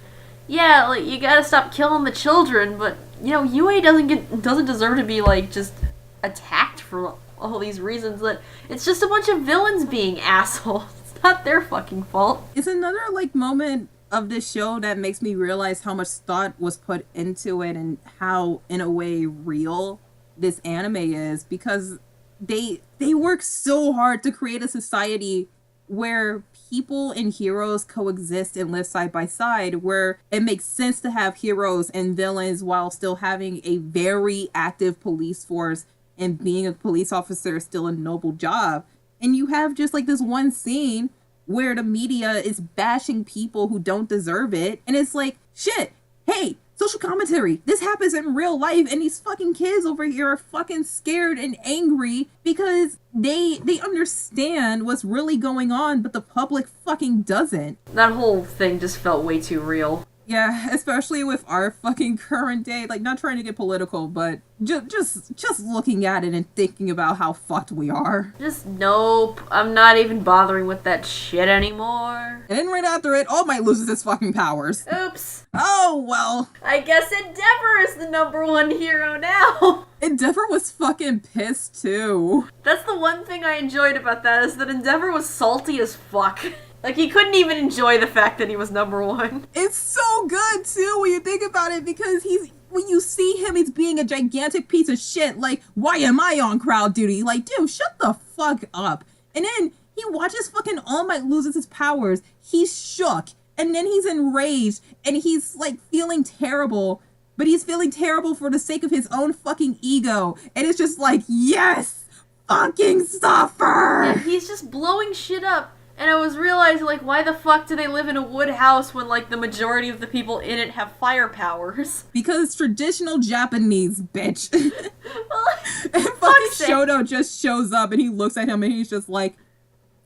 yeah, like, you gotta stop killing the children, but, you know, UA doesn't deserve to be, like, just attacked for all these reasons. That it's just a bunch of villains being assholes. It's not their fucking fault. It's another, like, moment of this show that makes me realize how much thought was put into it and how, in a way, real this anime is, because they work so hard to create a society where people and heroes coexist and live side by side, where it makes sense to have heroes and villains while still having a very active police force, and being a police officer is still a noble job. And you have just like this one scene where the media is bashing people who don't deserve it, and it's like, shit, hey, social commentary. This happens in real life, and these fucking kids over here are fucking scared and angry because they understand what's really going on, but the public fucking doesn't. That whole thing just felt way too real. Yeah, especially with our fucking current day. Like, not trying to get political, but just looking at it and thinking about how fucked we are. Just nope. I'm not even bothering with that shit anymore. And then right after it, All Might loses his fucking powers. Oops. Oh, well. I guess Endeavor is the #1 hero now. Endeavor was fucking pissed, too. That's the one thing I enjoyed about that, is that Endeavor was salty as fuck. Like, he couldn't even enjoy the fact that he was #1. It's so good, too, when you think about it, because when you see him, he's being a gigantic piece of shit. Like, why am I on crowd duty? Like, dude, shut the fuck up. And then he watches fucking All Might loses his powers. He's shook. And then he's enraged. And he's, like, feeling terrible. But he's feeling terrible for the sake of his own fucking ego. And it's just like, yes! Fucking suffer! Yeah, he's just blowing shit up. And I was realizing, like, why the fuck do they live in a wood house when, like, the majority of the people in it have fire powers? Because it's traditional Japanese, bitch. Well, and fucking Shoto just shows up and he looks at him and he's just like,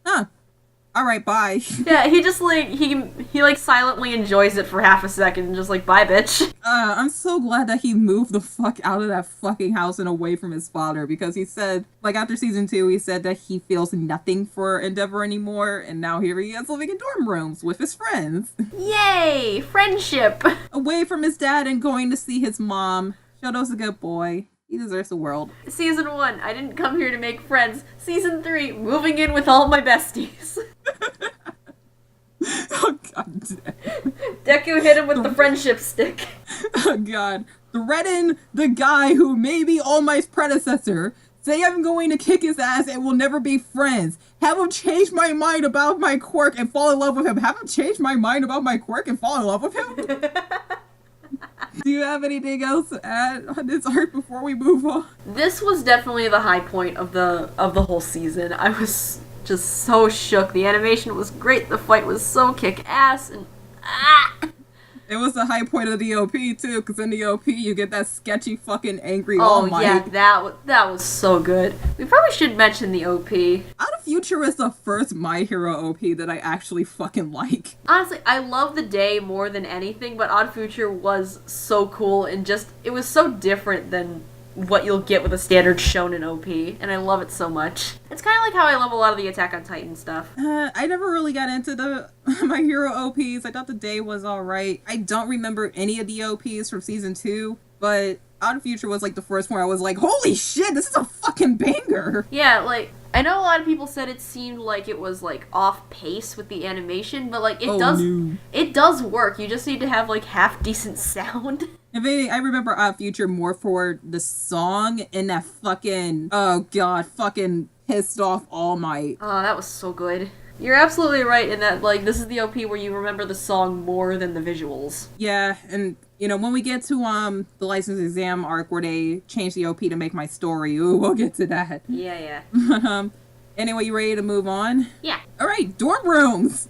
huh, alright, bye. Yeah, he just, like, he like, silently enjoys it for half a second and just, like, bye, bitch. I'm so glad that he moved the fuck out of that fucking house and away from his father, because he said, like, after season 2, he said that he feels nothing for Endeavor anymore, and now here he is living in dorm rooms with his friends. Yay! Friendship! Away from his dad and going to see his mom. Shoto's a good boy. He deserves the world. Season 1, I didn't come here to make friends. Season 3, moving in with all my besties. Oh, god damn. Deku hit him with the friendship stick. Oh, god. Threaten the guy who may be All Might's predecessor. Say I'm going to kick his ass and we'll never be friends. Have him change my mind about my quirk and fall in love with him. Have him change my mind about my quirk and fall in love with him? Do you have anything else to add on this arc before we move on? This was definitely the high point of the whole season. I was just so shook. The animation was great. The fight was so kick-ass, and It was the high point of the OP too, because in the OP you get that sketchy fucking angry All Might. Oh yeah, that was so good. We probably should mention the OP. Out of Future is the first My Hero OP that I actually fucking like. Honestly, I love the day more than anything, but Odd Future was so cool and just, it was so different than what you'll get with a standard shonen OP, and I love it so much. It's kind of like how I love a lot of the Attack on Titan stuff. I never really got into the My Hero OPs. I thought the day was alright. I don't remember any of the OPs from season 2, but Out of Future was like the first one I was like, holy shit, this is a fucking banger. Yeah, like, I know a lot of people said it seemed like it was, like, off pace with the animation, but, like, it does work. You just need to have, like, half-decent sound. I remember Out of Future more for the song and that fucking, oh god, fucking pissed off All Might. Oh, that was so good. You're absolutely right in that, like, this is the OP where you remember the song more than the visuals. Yeah, and, you know, when we get to, the license exam arc where they change the OP to make my story, ooh, we'll get to that. Yeah. But, anyway, you ready to move on? Yeah. Alright, dorm rooms!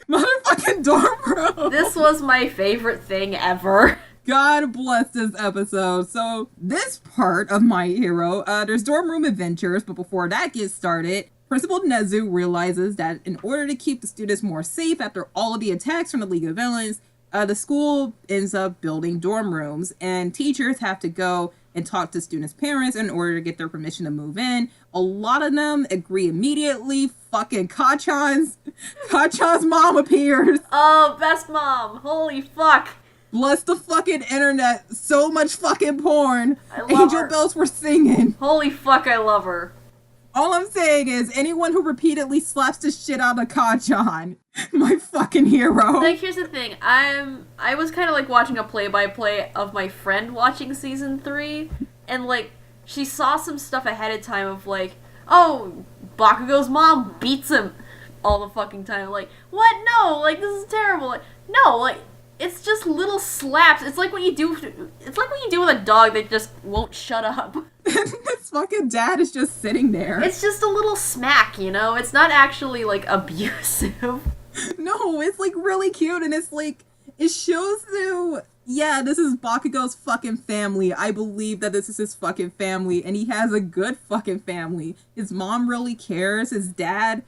Motherfucking dorm rooms! This was my favorite thing ever. God bless this episode. So, this part of My Hero, there's dorm room adventures, but before that gets started, Principal Nezu realizes that in order to keep the students more safe after all of the attacks from the League of Villains, the school ends up building dorm rooms, and teachers have to go and talk to students' parents in order to get their permission to move in. A lot of them agree immediately. Fucking Kachan's mom appears. Oh, best mom. Holy fuck. Bless the fucking internet. So much fucking porn. I love Angel her. bells were singing. Holy fuck, I love her. All I'm saying is anyone who repeatedly slaps the shit out of Kachan, my fucking hero. Like, here's the thing. I was kind of like watching a play-by-play of my friend watching season 3, and like, she saw some stuff ahead of time of like, oh, Bakugo's mom beats him all the fucking time. Like, what? No, like, this is terrible. Like, no, like, it's just little slaps. It's like what you do. It's like what you do with a dog that just won't shut up. This fucking dad is just sitting there. It's just a little smack, you know? It's not actually, like, abusive. No, it's like really cute, and it's like, it shows you, yeah, this is Bakugo's fucking family. I believe that this is his fucking family, and he has a good fucking family. His mom really cares. His dad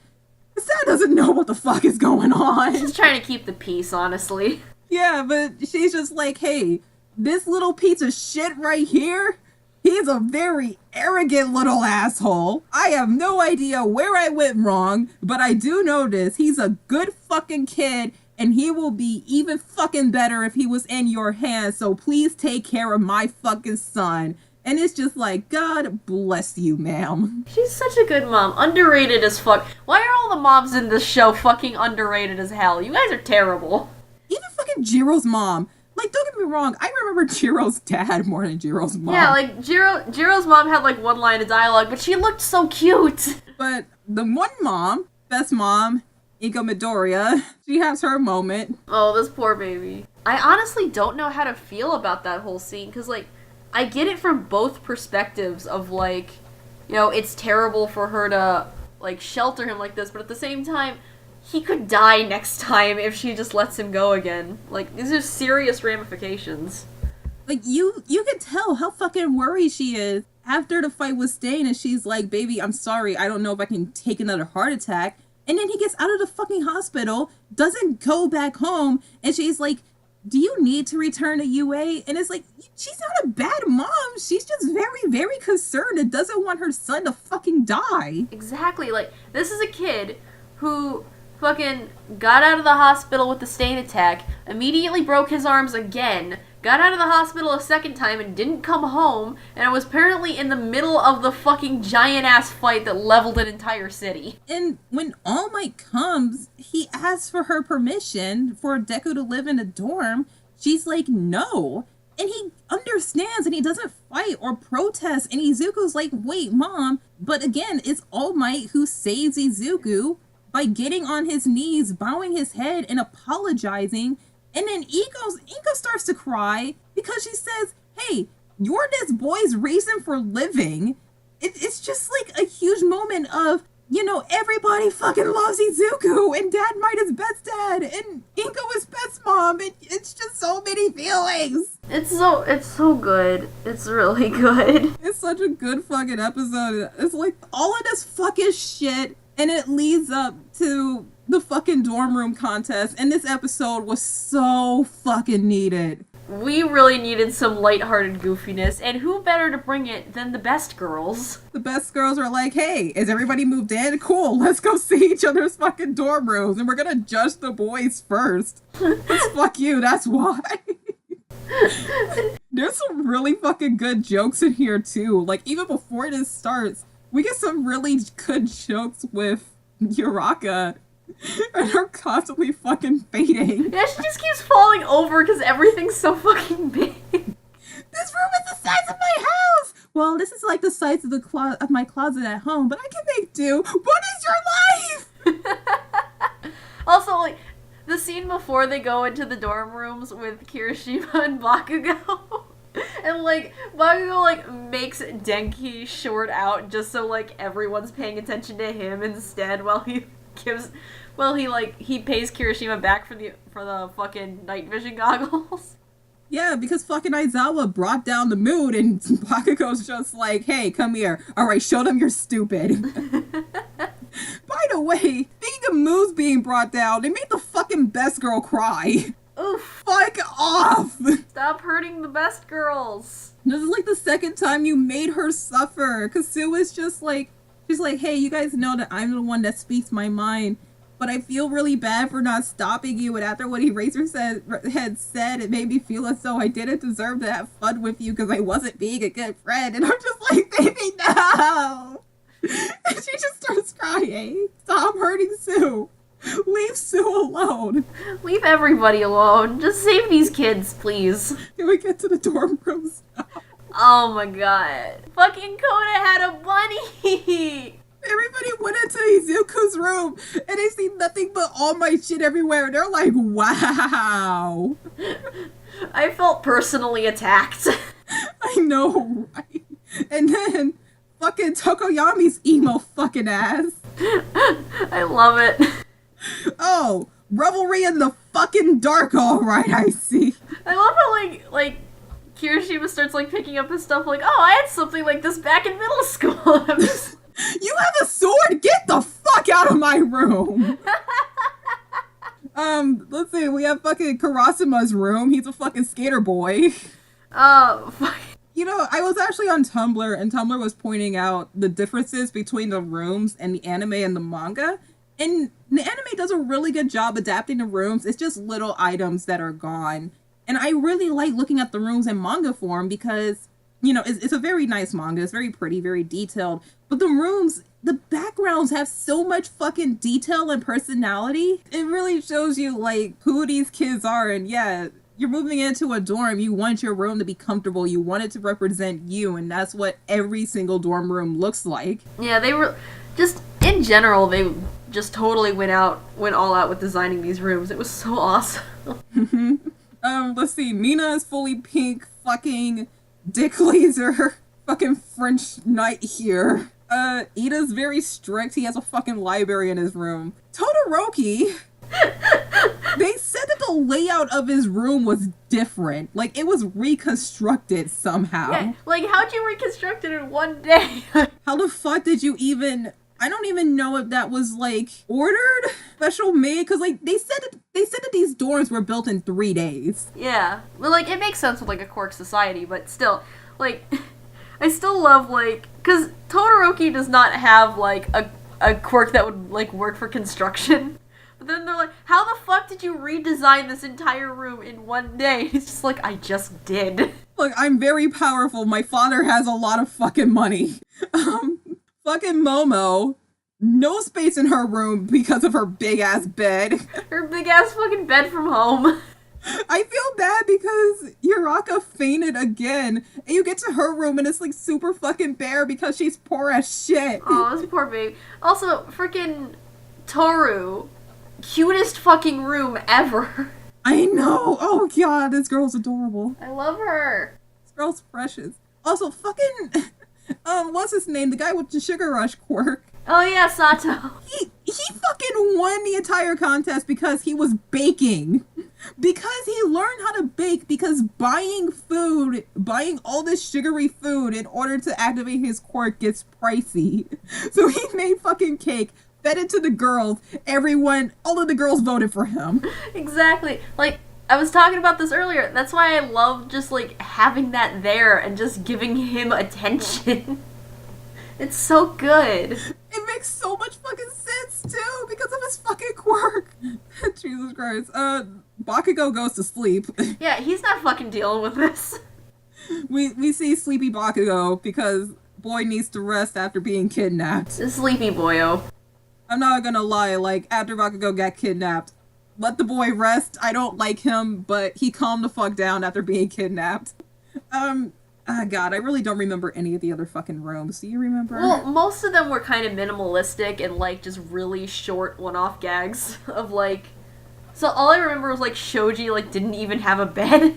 doesn't know what the fuck is going on. Just trying to keep the peace, honestly. Yeah, but she's just like, hey, this little piece of shit right here, he's a very arrogant little asshole. I have no idea where I went wrong, but I do know this. He's a good fucking kid, and he will be even fucking better if he was in your hands, so please take care of my fucking son. And it's just like, God bless you, ma'am. She's such a good mom. Underrated as fuck. Why are all the moms in this show fucking underrated as hell? You guys are terrible. Even fucking Jiro's mom. Like, don't get me wrong, I remember Jiro's dad more than Jiro's mom. Yeah, like, Jiro's mom had, like, one line of dialogue, but she looked so cute. But the one mom, best mom, Iko Midoriya, she has her moment. Oh, this poor baby. I honestly don't know how to feel about that whole scene, because, like, I get it from both perspectives of, like, you know, it's terrible for her to, like, shelter him like this, but at the same time, he could die next time if she just lets him go again. Like, these are serious ramifications. Like, you could tell how fucking worried she is after the fight with Stain, and she's like, baby, I'm sorry, I don't know if I can take another heart attack. And then he gets out of the fucking hospital, doesn't go back home, and she's like, do you need to return to UA? And it's like, she's not a bad mom. She's just very, very concerned and doesn't want her son to fucking die. Exactly. Like, this is a kid who fucking got out of the hospital with the Stain attack, immediately broke his arms again, got out of the hospital a second time and didn't come home, and was apparently in the middle of the fucking giant-ass fight that leveled an entire city. And when All Might comes, he asks for her permission for Deku to live in a dorm. She's like, no. And he understands, and he doesn't fight or protest, and Izuku's like, wait, Mom. But again, it's All Might who saves Izuku by getting on his knees, bowing his head, and apologizing. And then Iko starts to cry because she says, hey, you're this boy's reason for living. It's just like a huge moment of, you know, everybody fucking loves Izuku, and Dad Might is best dad, and Iko is best mom. It's just so many feelings. It's so good. It's really good. It's such a good fucking episode. It's like all of this fucking shit, and it leads up to the fucking dorm room contest, and this episode was so fucking needed. We really needed some lighthearted goofiness, and who better to bring it than the best girls? The best girls are like, hey, is everybody moved in? Cool, let's go see each other's fucking dorm rooms, and we're gonna judge the boys first. Fuck you, that's why. There's some really fucking good jokes in here too. Like even before this starts, we get some really good jokes with Uraka. And her constantly fucking fading. Yeah, she just keeps falling over because everything's so fucking big. This room is the size of my house! Well, this is like the size of of my closet at home, but I can make do. What is your life? Also, like, the scene before they go into the dorm rooms with Kirishima and Bakugo. And, like, Bakugo, like, makes Denki short out just so, like, everyone's paying attention to him instead while he he pays Kirishima back for the fucking night vision goggles. Yeah, because fucking Aizawa brought down the mood and Bakugo's just like, hey, come here. Alright, show them you're stupid. By the way, speaking of moods being brought down, they made the fucking best girl cry. Oof. Fuck off! Stop hurting the best girls. This is like the second time you made her suffer. Kasu is just like, she's like, hey, you guys know that I'm the one that speaks my mind. But I feel really bad for not stopping you. And after what Eraser had said, it made me feel as though I didn't deserve to have fun with you because I wasn't being a good friend. And I'm just like, baby, no! And she just starts crying. Stop hurting Sue. Leave Sue alone. Leave everybody alone. Just save these kids, please. Can we get to the dorm rooms now? Oh my god. Fucking Koda had a bunny! Everybody went into Izuku's room and they see nothing but all my shit everywhere. And they're like, wow. I felt personally attacked. I know, right? And then fucking Tokoyami's emo fucking ass. I love it. Oh, revelry in the fucking dark, alright, I see. I love how, like, Kirishima starts, like, picking up his stuff, like, oh, I had something like this back in middle school. I'm just... You have a sword? Get the fuck out of my room! Let's see, we have fucking Karasuma's room. He's a fucking skater boy. Fuck. You know, I was actually on Tumblr, and Tumblr was pointing out the differences between the rooms and the anime and the manga. And the anime does a really good job adapting the rooms. It's just little items that are gone. And I really like looking at the rooms in manga form because, you know, it's a very nice manga. It's very pretty, very detailed. But the rooms, the backgrounds have so much fucking detail and personality. It really shows you, like, who these kids are. And yeah, you're moving into a dorm. You want your room to be comfortable. You want it to represent you. And that's what every single dorm room looks like. Yeah, they were just, in general, they just totally went all out with designing these rooms. It was so awesome. Let's see. Mina is fully pink, fucking dick laser, fucking French knight here. Ida's very strict. He has a fucking library in his room. Todoroki, they said that the layout of his room was different. Like, it was reconstructed somehow. Yeah, like, how'd you reconstruct it in one day? How the fuck did you even... I don't even know if that was, like, ordered, special made, because, like, they said that these dorms were built in 3 days. Yeah. Well, like, it makes sense with, like, a quirk society, but still, like, I still love, like, because Todoroki does not have, like, a quirk that would, like, work for construction. But then they're like, how the fuck did you redesign this entire room in one day? He's just like, I just did. Look, I'm very powerful. My father has a lot of fucking money. Fucking Momo, no space in her room because of her big-ass bed. Her big-ass fucking bed from home. I feel bad because Uraka fainted again, and you get to her room and it's like super fucking bare because she's poor as shit. Oh, this poor baby. Also, freaking Toru, cutest fucking room ever. I know. Oh god, this girl's adorable. I love her. This girl's precious. Also, fucking, what's his name? The guy with the Sugar Rush quirk. Oh yeah, Sato. He fucking won the entire contest because he was baking. Because he learned how to bake because buying all this sugary food in order to activate his quirk gets pricey. So he made fucking cake, fed it to the girls, all of the girls voted for him. Exactly. Like, I was talking about this earlier. That's why I love just, like, having that there and just giving him attention. It's so good. It makes so much fucking sense, too, because of his fucking quirk. Jesus Christ. Bakugo goes to sleep. Yeah, he's not fucking dealing with this. We see Sleepy Bakugo because boy needs to rest after being kidnapped. This sleepy boyo. I'm not gonna lie, like, after Bakugo got kidnapped, let the boy rest. I don't like him, but he calmed the fuck down after being kidnapped. God, I really don't remember any of the other fucking rooms. Do you remember? Well, most of them were kind of minimalistic and, like, just really short one-off gags of, like... So all I remember was, like, Shoji, like, didn't even have a bed.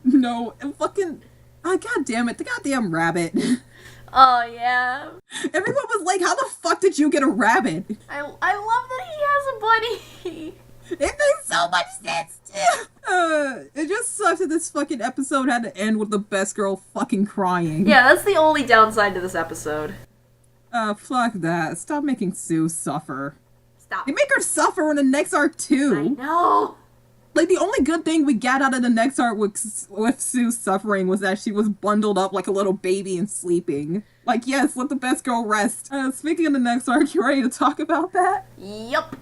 No, and fucking... God damn it, the goddamn rabbit. Oh, yeah. Everyone was like, how the fuck did you get a rabbit? I love that he has a buddy. It makes so much sense, too. It just sucks that this fucking episode had to end with the best girl fucking crying. Yeah, that's the only downside to this episode. Fuck that. Stop making Sue suffer. Stop. They make her suffer in the next arc, too. I know. Like, the only good thing we got out of the next arc with Sue suffering was that she was bundled up like a little baby and sleeping. Like, yes, let the best girl rest. Speaking of the next arc, you ready to talk about that? Yup.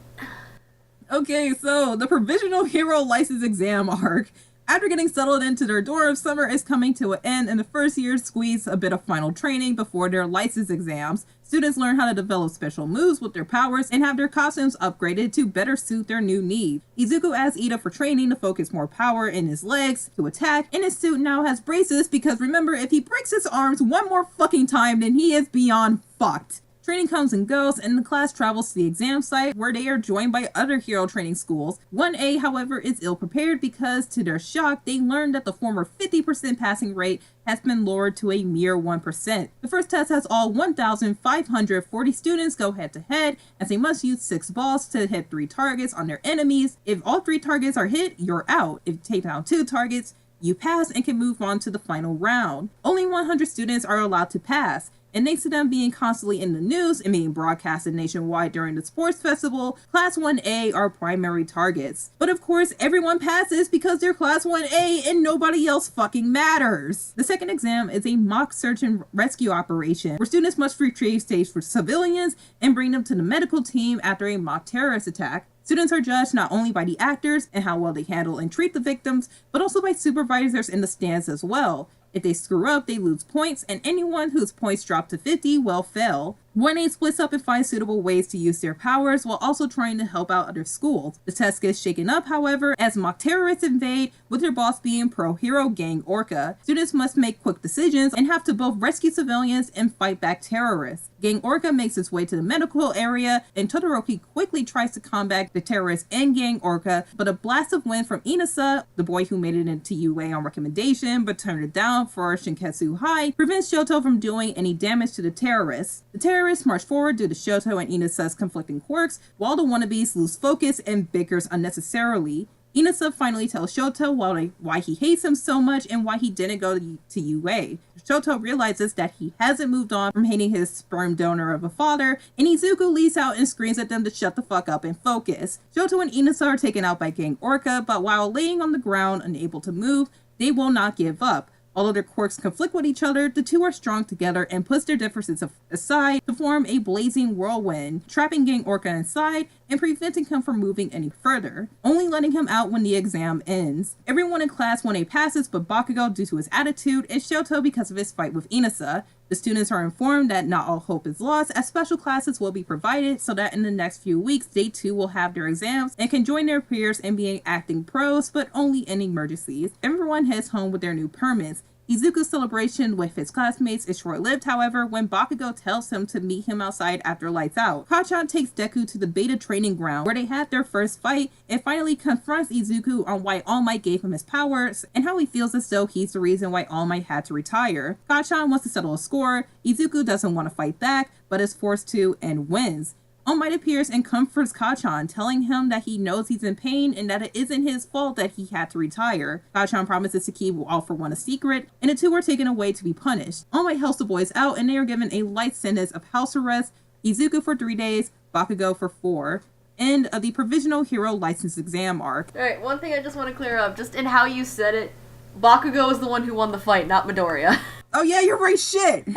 Okay, so the Provisional Hero License Exam arc. After getting settled into their dorm, summer is coming to an end, and the first years squeeze a bit of final training before their license exams. Students learn how to develop special moves with their powers and have their costumes upgraded to better suit their new needs. Izuku asks Ida for training to focus more power in his legs to attack, and his suit now has braces because remember, if he breaks his arms one more fucking time, then he is beyond fucked. Training comes and goes, and the class travels to the exam site where they are joined by other hero training schools. 1A, however, is ill-prepared because, to their shock, they learn that the former 50% passing rate has been lowered to a mere 1%. The first test has all 1,540 students go head-to-head, as they must use 6 balls to hit 3 targets on their enemies. If all 3 targets are hit, you're out. If you take down 2 targets, you pass and can move on to the final round. Only 100 students are allowed to pass. And thanks to them being constantly in the news and being broadcasted nationwide during the sports festival, Class 1A are primary targets. But of course, everyone passes because they're Class 1A and nobody else fucking matters. The second exam is a mock search and rescue operation where students must retrieve stage for civilians and bring them to the medical team after a mock terrorist attack. Students are judged not only by the actors and how well they handle and treat the victims, but also by supervisors in the stands as well. If they screw up, they lose points, and anyone whose points drop to 50 will fail. 1A splits up and finds suitable ways to use their powers while also trying to help out other schools. The test gets shaken up, however, as mock terrorists invade, with their boss being pro-hero Gang Orca. Students must make quick decisions and have to both rescue civilians and fight back terrorists. Gang Orca makes its way to the medical area, and Todoroki quickly tries to combat the terrorists and Gang Orca, but a blast of wind from Inasa, the boy who made it into UA on recommendation but turned it down for Shinketsu High, prevents Shoto from doing any damage to the terrorists. The terrorists march forward due to Shoto and Inasa's conflicting quirks, while the wannabes lose focus and bickers unnecessarily. Inasa finally tells Shoto why he hates him so much and why he didn't go to UA. Shoto realizes that he hasn't moved on from hating his sperm donor of a father, and Izuku leaps out and screams at them to shut the fuck up and focus. Shoto and Inasa are taken out by Gang Orca, but while laying on the ground unable to move, they will not give up. Although their quirks conflict with each other, the two are strong together and push their differences aside to form a blazing whirlwind, trapping Gang Orca inside and preventing him from moving any further, only letting him out when the exam ends. Everyone in Class 1A passes but Bakugo due to his attitude and Shoto because of his fight with Inasa. The students are informed that not all hope is lost, as special classes will be provided so that in the next few weeks they too will have their exams and can join their peers in being acting pros, but only in emergencies. Everyone heads home with their new permits. Izuku's celebration with his classmates is short-lived, however, when Bakugo tells him to meet him outside after lights out. Kachan takes Deku to the beta training ground where they had their first fight and finally confronts Izuku on why All Might gave him his powers and how he feels as though he's the reason why All Might had to retire. Kachan wants to settle a score. Izuku doesn't want to fight back, but is forced to and wins. All Might appears and comforts Kachan, telling him that he knows he's in pain and that it isn't his fault that he had to retire. Kachan promises to keep All For One a secret, and the two are taken away to be punished. All Might helps the boys out, and they are given a light sentence of house arrest, Izuku for 3 days, Bakugo for 4. End of the Provisional Hero License Exam arc. Alright, one thing I just want to clear up, just in how you said it, Bakugo is the one who won the fight, not Midoriya. Oh yeah, you're right, shit!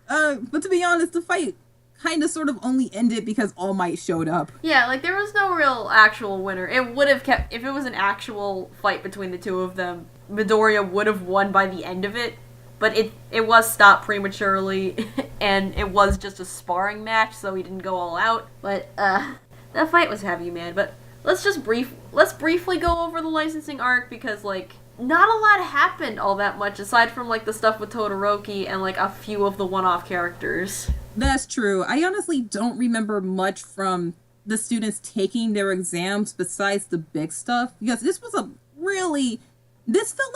But to be honest, the fight kind of sort of only ended because All Might showed up. Yeah, like there was no real actual winner. It would have kept, if it was an actual fight between the two of them, Midoriya would have won by the end of it. But it was stopped prematurely, and it was just a sparring match, so he didn't go all out. But that fight was heavy, man. But let's briefly go over the licensing arc, because like not a lot happened all that much aside from like the stuff with Todoroki and like a few of the one-off characters. That's true. I honestly don't remember much from the students taking their exams besides the big stuff, because this felt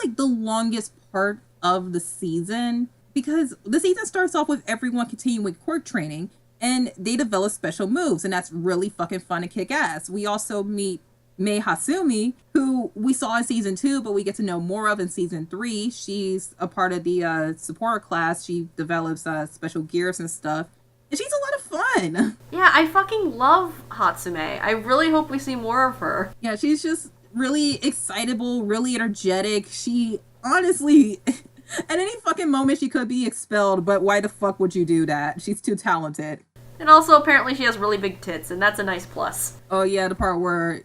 like the longest part of the season, because the season starts off with everyone continuing with quirk training, and they develop special moves, and that's really fucking fun and kick ass. We also meet Mei Hasumi, who we saw in season 2, but we get to know more of in season 3. She's a part of the supporter class. She develops special gears and stuff, and she's a lot of fun. Yeah, I fucking love Hatsume. I really hope we see more of her. Yeah, she's just really excitable, really energetic. She honestly, at any fucking moment she could be expelled, but why the fuck would you do that? She's too talented. And also, apparently she has really big tits, and that's a nice plus. Oh yeah, the part where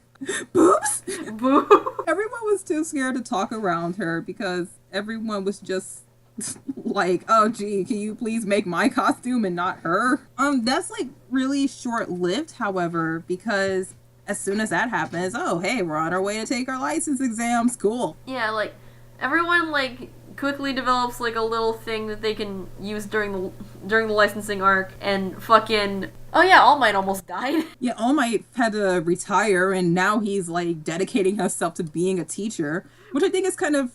boobs? Boo! Everyone was too scared to talk around her because everyone was just like, oh gee, can you please make my costume and not her? That's like really short-lived, however, because as soon as that happens, oh hey, we're on our way to take our license exams, cool. Yeah, like, everyone, like, quickly develops, like, a little thing that they can use during the licensing arc, and fucking... Oh yeah, All Might almost died. Yeah, All Might had to retire, and now he's, like, dedicating himself to being a teacher, which I think that's kind of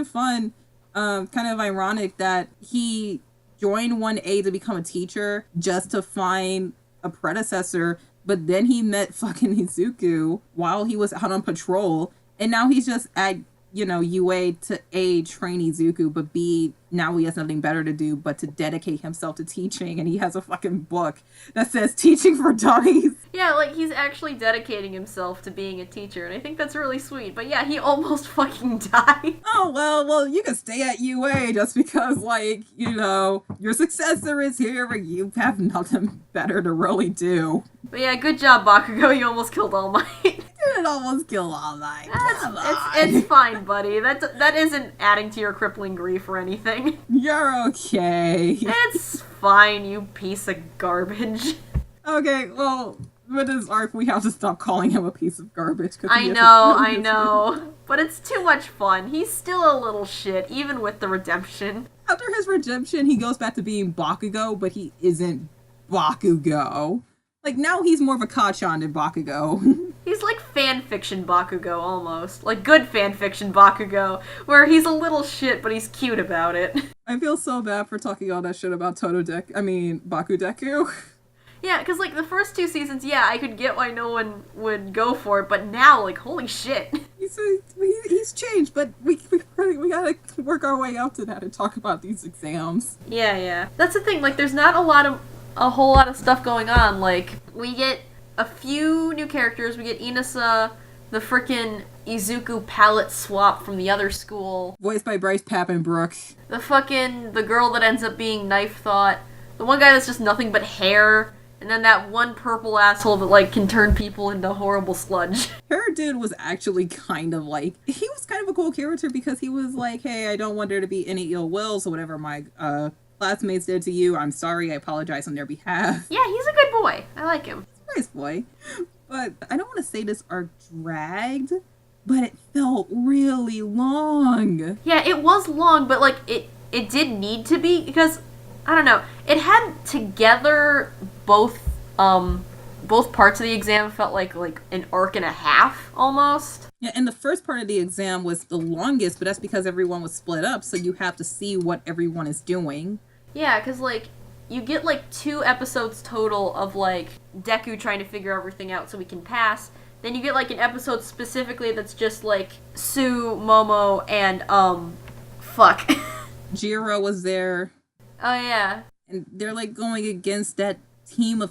fun, kind of ironic that he joined 1A to become a teacher just to find a predecessor, but then he met fucking Izuku while he was out on patrol, and now he's just at, UA to A, train Izuku, but B, now he has nothing better to do but to dedicate himself to teaching, and he has a fucking book that says Teaching for Dummies. Yeah, like, he's actually dedicating himself to being a teacher, and I think that's really sweet. But yeah, he almost fucking died. Oh, well, you can stay at UA just because, your successor is here and you have nothing better to really do. But yeah, good job, Bakugo, you almost killed All Might. You didn't almost kill All Might. It's fine, buddy. That isn't adding to your crippling grief or anything. You're okay. It's fine, you piece of garbage. Okay, well, with this arc, we have to stop calling him a piece of garbage. I know. But it's too much fun. He's still a little shit, even with the redemption. After his redemption, he goes back to being Bakugo, but he isn't Bakugo. Like, now he's more of a Kacchan than Bakugo. He's like fanfiction Bakugo, almost. Like good fanfiction Bakugo, where he's a little shit, but he's cute about it. I feel so bad for talking all that shit about Bakudeku. Yeah, because, like, the first 2 seasons, yeah, I could get why no one would go for it, but now, like, holy shit. He's changed, but we gotta work our way up to that and talk about these exams. Yeah. That's the thing, like, there's not a whole lot of stuff going on. Like, we get a few new characters. We get Inasa, the frickin' Izuku palette swap from the other school. Voiced by Bryce Papenbrook. The girl that ends up being Knife Thought. The one guy that's just nothing but hair. And then that one purple asshole that, like, can turn people into horrible sludge. Her dude was actually kind of a cool character because he was like, hey, I don't want there to be any ill will, so whatever my classmates did to you, I'm sorry, I apologize on their behalf. Yeah, he's a good boy. I like him. He's a nice boy. But I don't want to say this arc dragged, but it felt really long. Yeah, it was long, but, like, it did need to be, because, I don't know, it had together both parts of the exam felt like an arc and a half, almost. Yeah, and the first part of the exam was the longest, but that's because everyone was split up, so you have to see what everyone is doing. Yeah, because, like, you get, like, 2 episodes total of, like, Deku trying to figure everything out so we can pass. Then you get, like, an episode specifically that's just, like, Sue, Momo, and, fuck. Jiro was there. Oh, yeah. And they're, like, going against that team of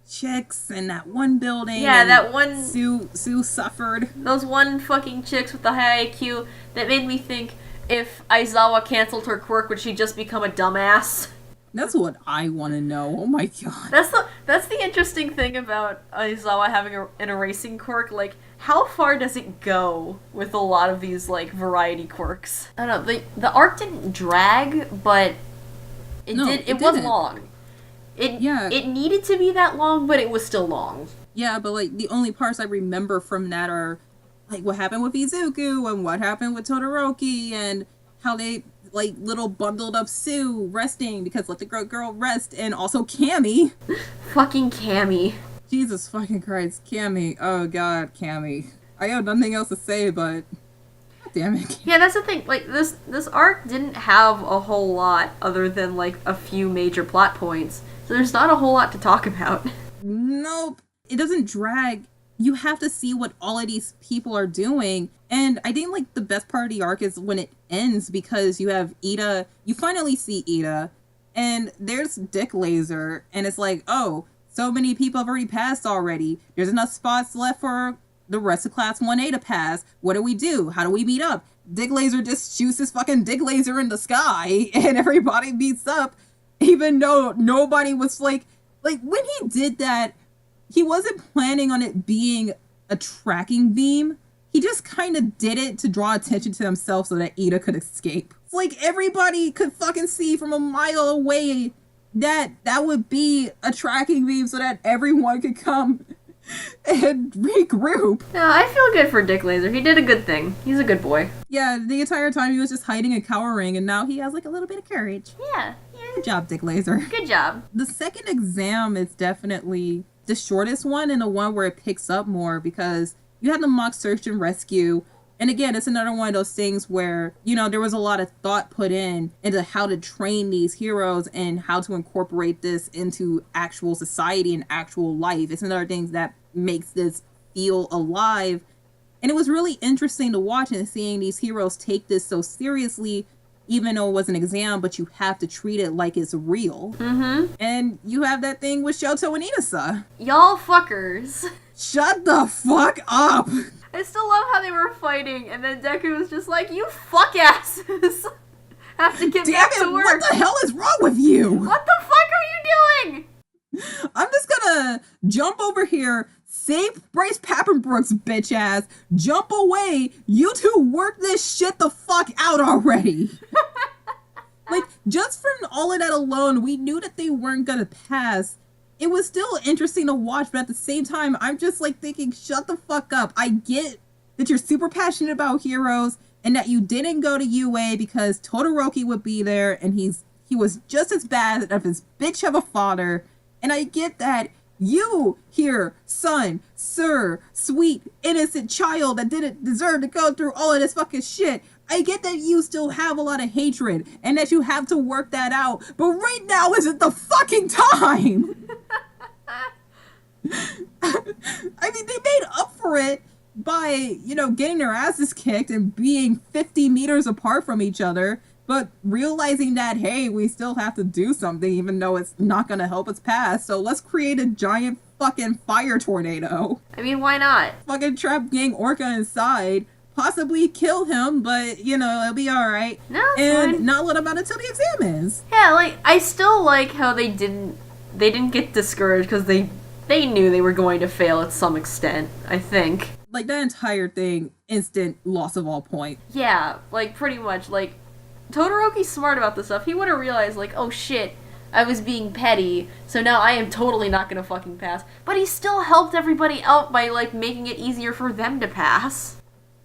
chicks in that one building. Yeah, that one... Sue suffered. Those one fucking chicks with the high IQ that made me think if Aizawa canceled her quirk, would she just become a dumbass? That's what I want to know. Oh my god. That's the interesting thing about Aizawa having an erasing quirk. Like, how far does it go with a lot of these like variety quirks? I don't know. The arc didn't drag, but it was long. It needed to be that long, but it was still long. Yeah, but like the only parts I remember from that are like what happened with Izuku and what happened with Todoroki and how they like little bundled up Sue resting because let the girl rest, and also Cammy. Fucking Cammy. Jesus fucking Christ, Cammy. Oh god, Cammy. I have nothing else to say, but god damn it. Yeah, that's the thing. Like this arc didn't have a whole lot other than like a few major plot points. So there's not a whole lot to talk about. Nope. It doesn't drag. You have to see what all of these people are doing. And I think like the best part of the arc is when it ends, because you have Ida, you finally see Ida, and there's Dick Laser, and it's like, oh, so many people have already passed already. There's enough spots left for the rest of Class 1A to pass. What do? How do we meet up? Dick Laser just shoots his fucking Dick Laser in the sky, and everybody meets up, even though nobody was like when he did that, he wasn't planning on it being a tracking beam. He just kind of did it to draw attention to himself so that Ida could escape. It's like everybody could fucking see from a mile away that would be a tracking beam so that everyone could come and regroup. No, I feel good for Dick Laser. He did a good thing. He's a good boy. Yeah, the entire time he was just hiding and cowering, and now he has like a little bit of courage. Yeah. Good job, Dick Laser. Good job. The second exam is definitely the shortest one and the one where it picks up more, because you had the mock search and rescue. And again, it's another one of those things where, you know, there was a lot of thought put into how to train these heroes and how to incorporate this into actual society and actual life. It's another thing that makes this feel alive. And it was really interesting to watch and seeing these heroes take this so seriously, even though it was an exam, but you have to treat it like it's real. Mm-hmm. And you have that thing with Shoto and Inasa. Y'all fuckers. Shut the fuck up! I still love how they were fighting, and then Deku was just like, you fuck asses! Have to get back to work. What the hell is wrong with you? What the fuck are you doing? I'm just gonna jump over here, save Bryce Papenbrook's bitch ass, jump away, you two work this shit the fuck out already. Like, just from all of that alone, we knew that they weren't gonna pass. It was still interesting to watch, but at the same time, I'm just like thinking, shut the fuck up. I get that you're super passionate about heroes and that you didn't go to UA because Todoroki would be there and he was just as bad as his bitch of a father. And I get that you here, son, sir, sweet, innocent child that didn't deserve to go through all of this fucking shit. I get that you still have a lot of hatred and that you have to work that out, but right now isn't the fucking time. I mean, they made up for it by, you know, getting their asses kicked and being 50 meters apart from each other, but realizing that, hey, we still have to do something even though it's not going to help us pass, so let's create a giant fucking fire tornado. I mean, why not? Fucking trap gang Orca inside, possibly kill him, but, you know, it'll be alright. No, and fine. not let him out until the exam is. Yeah, like, I still like how they didn't get discouraged because they knew they were going to fail at some extent, I think. Like, that entire thing, instant loss of all point. Yeah, like, pretty much, like, Todoroki's smart about this stuff. He would have realized, like, oh shit, I was being petty, so now I am totally not gonna fucking pass. But he still helped everybody out by, like, making it easier for them to pass.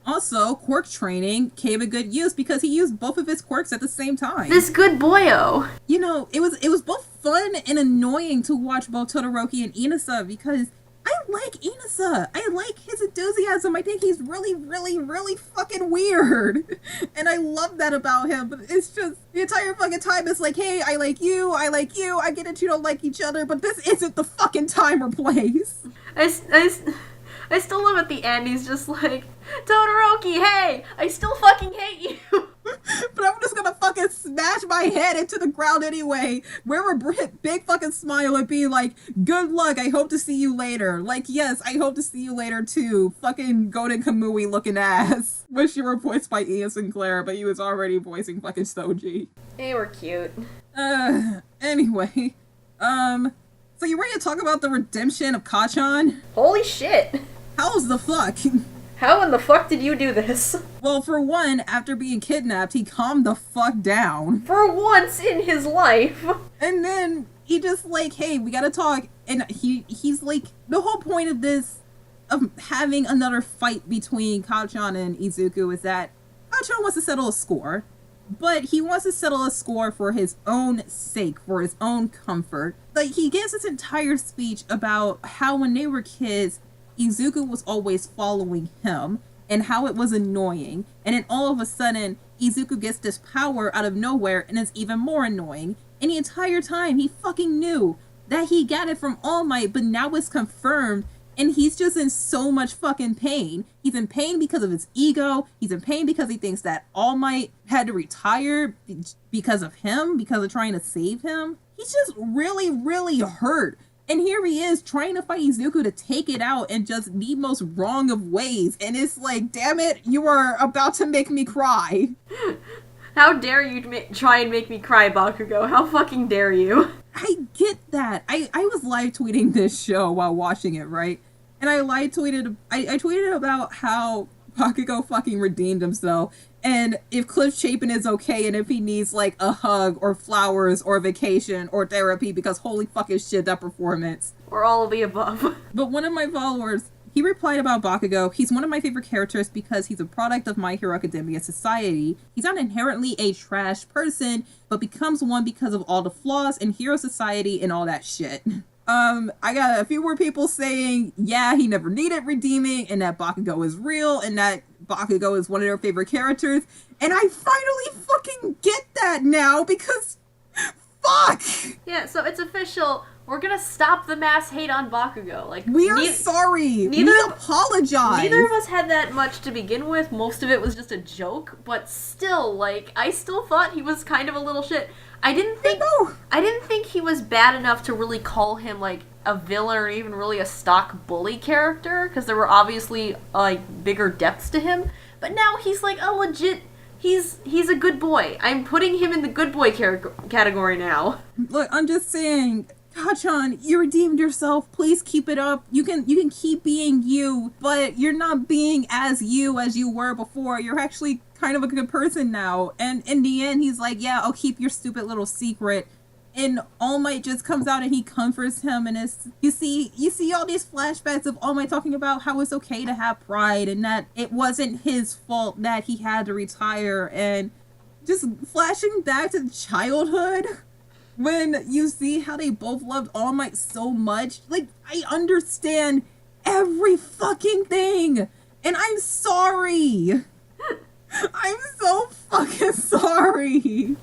Also, quirk training came in good use because he used both of his quirks at the same time. This good boyo. You know, it was both fun and annoying to watch both Todoroki and Inasa because I like Inasa. I like his enthusiasm. I think he's really, really, really fucking weird. And I love that about him. But it's just, the entire fucking time it's like, hey, I like you. I get that you don't like each other, but this isn't the fucking time or place. I still love at the end, he's just like, Todoroki, hey, I still fucking hate you. But I'm just gonna fucking smash my head into the ground anyway. Wear a big fucking smile and be like, good luck, I hope to see you later. Like, yes, I hope to see you later too. Fucking Golden Kamui looking ass. Wish you were voiced by Ian Sinclair, but he was already voicing fucking Soji. They were cute. Anyway, so you ready to talk about the redemption of Kachan? Holy shit! How's the fuck? How in the fuck did you do this? Well, for one, after being kidnapped, he calmed the fuck down. For once in his life. And then he just like, hey, we gotta talk. And he's like, the whole point of this, of having another fight between Kachan and Izuku is that Kachan wants to settle a score. But he wants to settle a score for his own sake, for his own comfort. Like, he gives this entire speech about how when they were kids, Izuku was always following him, and how it was annoying. And then all of a sudden, Izuku gets this power out of nowhere, and it's even more annoying. And the entire time, he fucking knew that he got it from All Might, but now it's confirmed, and he's just in so much fucking pain. He's in pain because of his ego. He's in pain because he thinks that All Might had to retire because of him, because of trying to save him. He's just really, really hurt. And here he is trying to fight Izuku to take it out in just the most wrong of ways. And it's like, damn it, you are about to make me cry. How dare you try and make me cry, Bakugo? How fucking dare you? I get that. I was live tweeting this show while watching it, right? And I tweeted about how Bakugo fucking redeemed himself, and if Cliff Chapin is okay, and if he needs like a hug or flowers or vacation or therapy, because holy fucking shit, that performance. Or all of the above. But one of my followers, he replied about Bakugo, he's one of my favorite characters because he's a product of My Hero Academia society. He's not inherently a trash person, but becomes one because of all the flaws in hero society and all that shit. I got a few more people saying, yeah, he never needed redeeming, and that Bakugo is real, and that Bakugo is one of their favorite characters. And I finally fucking get that now, because fuck! Yeah, so it's official. We're gonna stop the mass hate on Bakugo. Like, we are sorry. We apologize. Neither of us had that much to begin with. Most of it was just a joke, but still, like, I still thought he was kind of a little shit. I didn't think he was bad enough to really call him like a villain or even really a stock bully character, because there were obviously like bigger depths to him. But now he's like a legit. He's a good boy. I'm putting him in the good boy category now. Look, I'm just saying, Kachan, you redeemed yourself. Please keep it up. You can keep being you, but you're not being as you were before. You're actually kind of a good person now. And in the end, he's like, yeah, I'll keep your stupid little secret. And All Might just comes out and he comforts him, and it's you see all these flashbacks of All Might talking about how it's okay to have pride and that it wasn't his fault that he had to retire, and just flashing back to childhood when you see how they both loved All Might so much. Like, I understand every fucking thing, and I'm sorry. I'm so fucking sorry.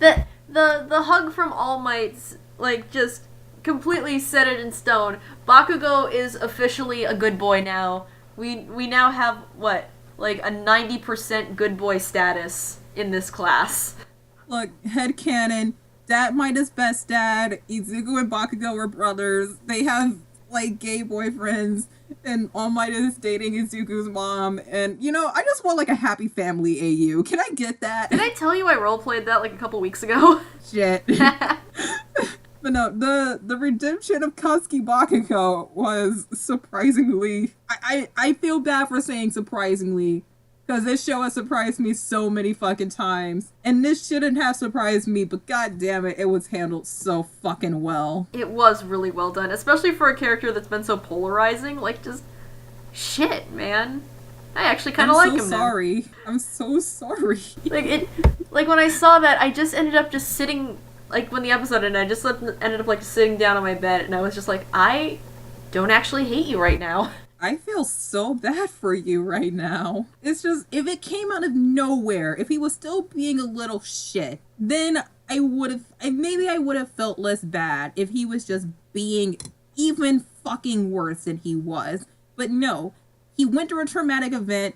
The hug from All Might's, like, just completely set it in stone. Bakugo is officially a good boy now. We now have, what, like a 90% good boy status in this class. Look, headcanon, Dad Might is best dad, Izuku and Bakugo are brothers, they have, like, gay boyfriends, and All Might is dating Izuku's mom, and, you know, I just want, like, a happy family AU. Can I get that? Did I tell you I roleplayed that, like, a couple weeks ago? Shit. But no, the redemption of Katsuki Bakugo was surprisingly... I feel bad for saying surprisingly, because this show has surprised me so many fucking times. And this shouldn't have surprised me, but god damn it, it was handled so fucking well. It was really well done, especially for a character that's been so polarizing. Like, just... shit, man. I actually kind of like him now. I'm so sorry. Like, when I saw that, I just ended up just sitting... Like, when the episode ended, I just ended up, like, sitting down on my bed, and I was just like, I don't actually hate you right now. I feel so bad for you right now. It's just, if it came out of nowhere, if he was still being a little shit, then I would have felt less bad if he was just being even fucking worse than he was. But no, he went through a traumatic event,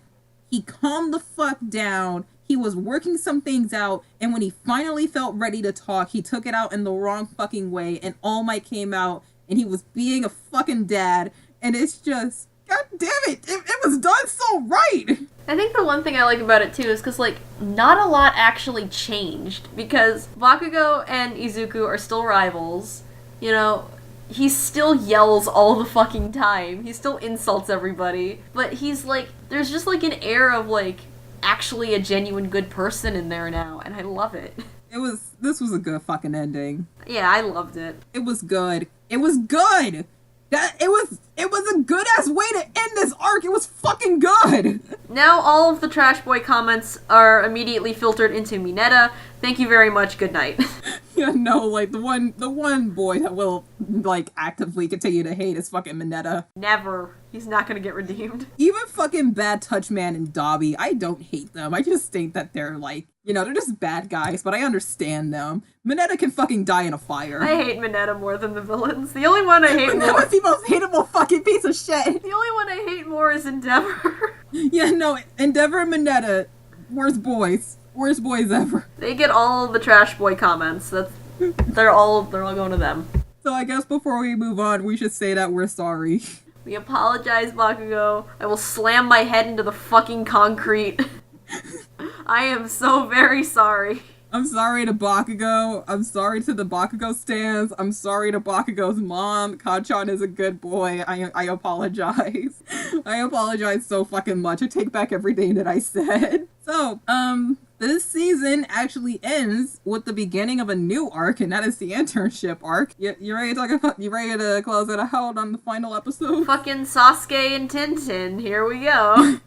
he calmed the fuck down, he was working some things out, and when he finally felt ready to talk, he took it out in the wrong fucking way, and All Might came out, and he was being a fucking dad, and it's just... God damn it! It was done so right! I think the one thing I like about it too is because, like, not a lot actually changed. Because Bakugo and Izuku are still rivals. You know, he still yells all the fucking time. He still insults everybody. But he's like, there's just like an air of like, actually a genuine good person in there now. And I love it. This was a good fucking ending. Yeah, I loved it. It was good. It was good! It was a good ass way to end this arc. It was fucking good. Now all of the Trash Boy comments are immediately filtered into Mineta. Thank you very much. Good night. Yeah, no, like the one boy that will like actively continue to hate is fucking Mineta. Never. He's not gonna get redeemed. Even fucking Bad Touch Man and Dobby, I don't hate them. I just think that they're like, you know, they're just bad guys, but I understand them. Mineta can fucking die in a fire. I hate Mineta more than the villains. The only one I hate more... Mineta's the most hateable fucking piece of shit. The only one I hate more is Endeavor. Yeah, no, Endeavor and Mineta, worst boys. Worst boys ever. They get all the Trash Boy comments. They're all going to them. So I guess before we move on, we should say that we're sorry. We apologize, Bakugo. I will slam my head into the fucking concrete. I am so very sorry. I'm sorry to Bakugo. I'm sorry to the Bakugo stans. I'm sorry to Bakugo's mom. Kacchan is a good boy. I apologize. I apologize so fucking much. I take back everything that I said. So, this season actually ends with the beginning of a new arc, and that is the internship arc. You ready to talk about? You ready to close it out on the final episode? Fucking Sasuke and Tintin. Here we go.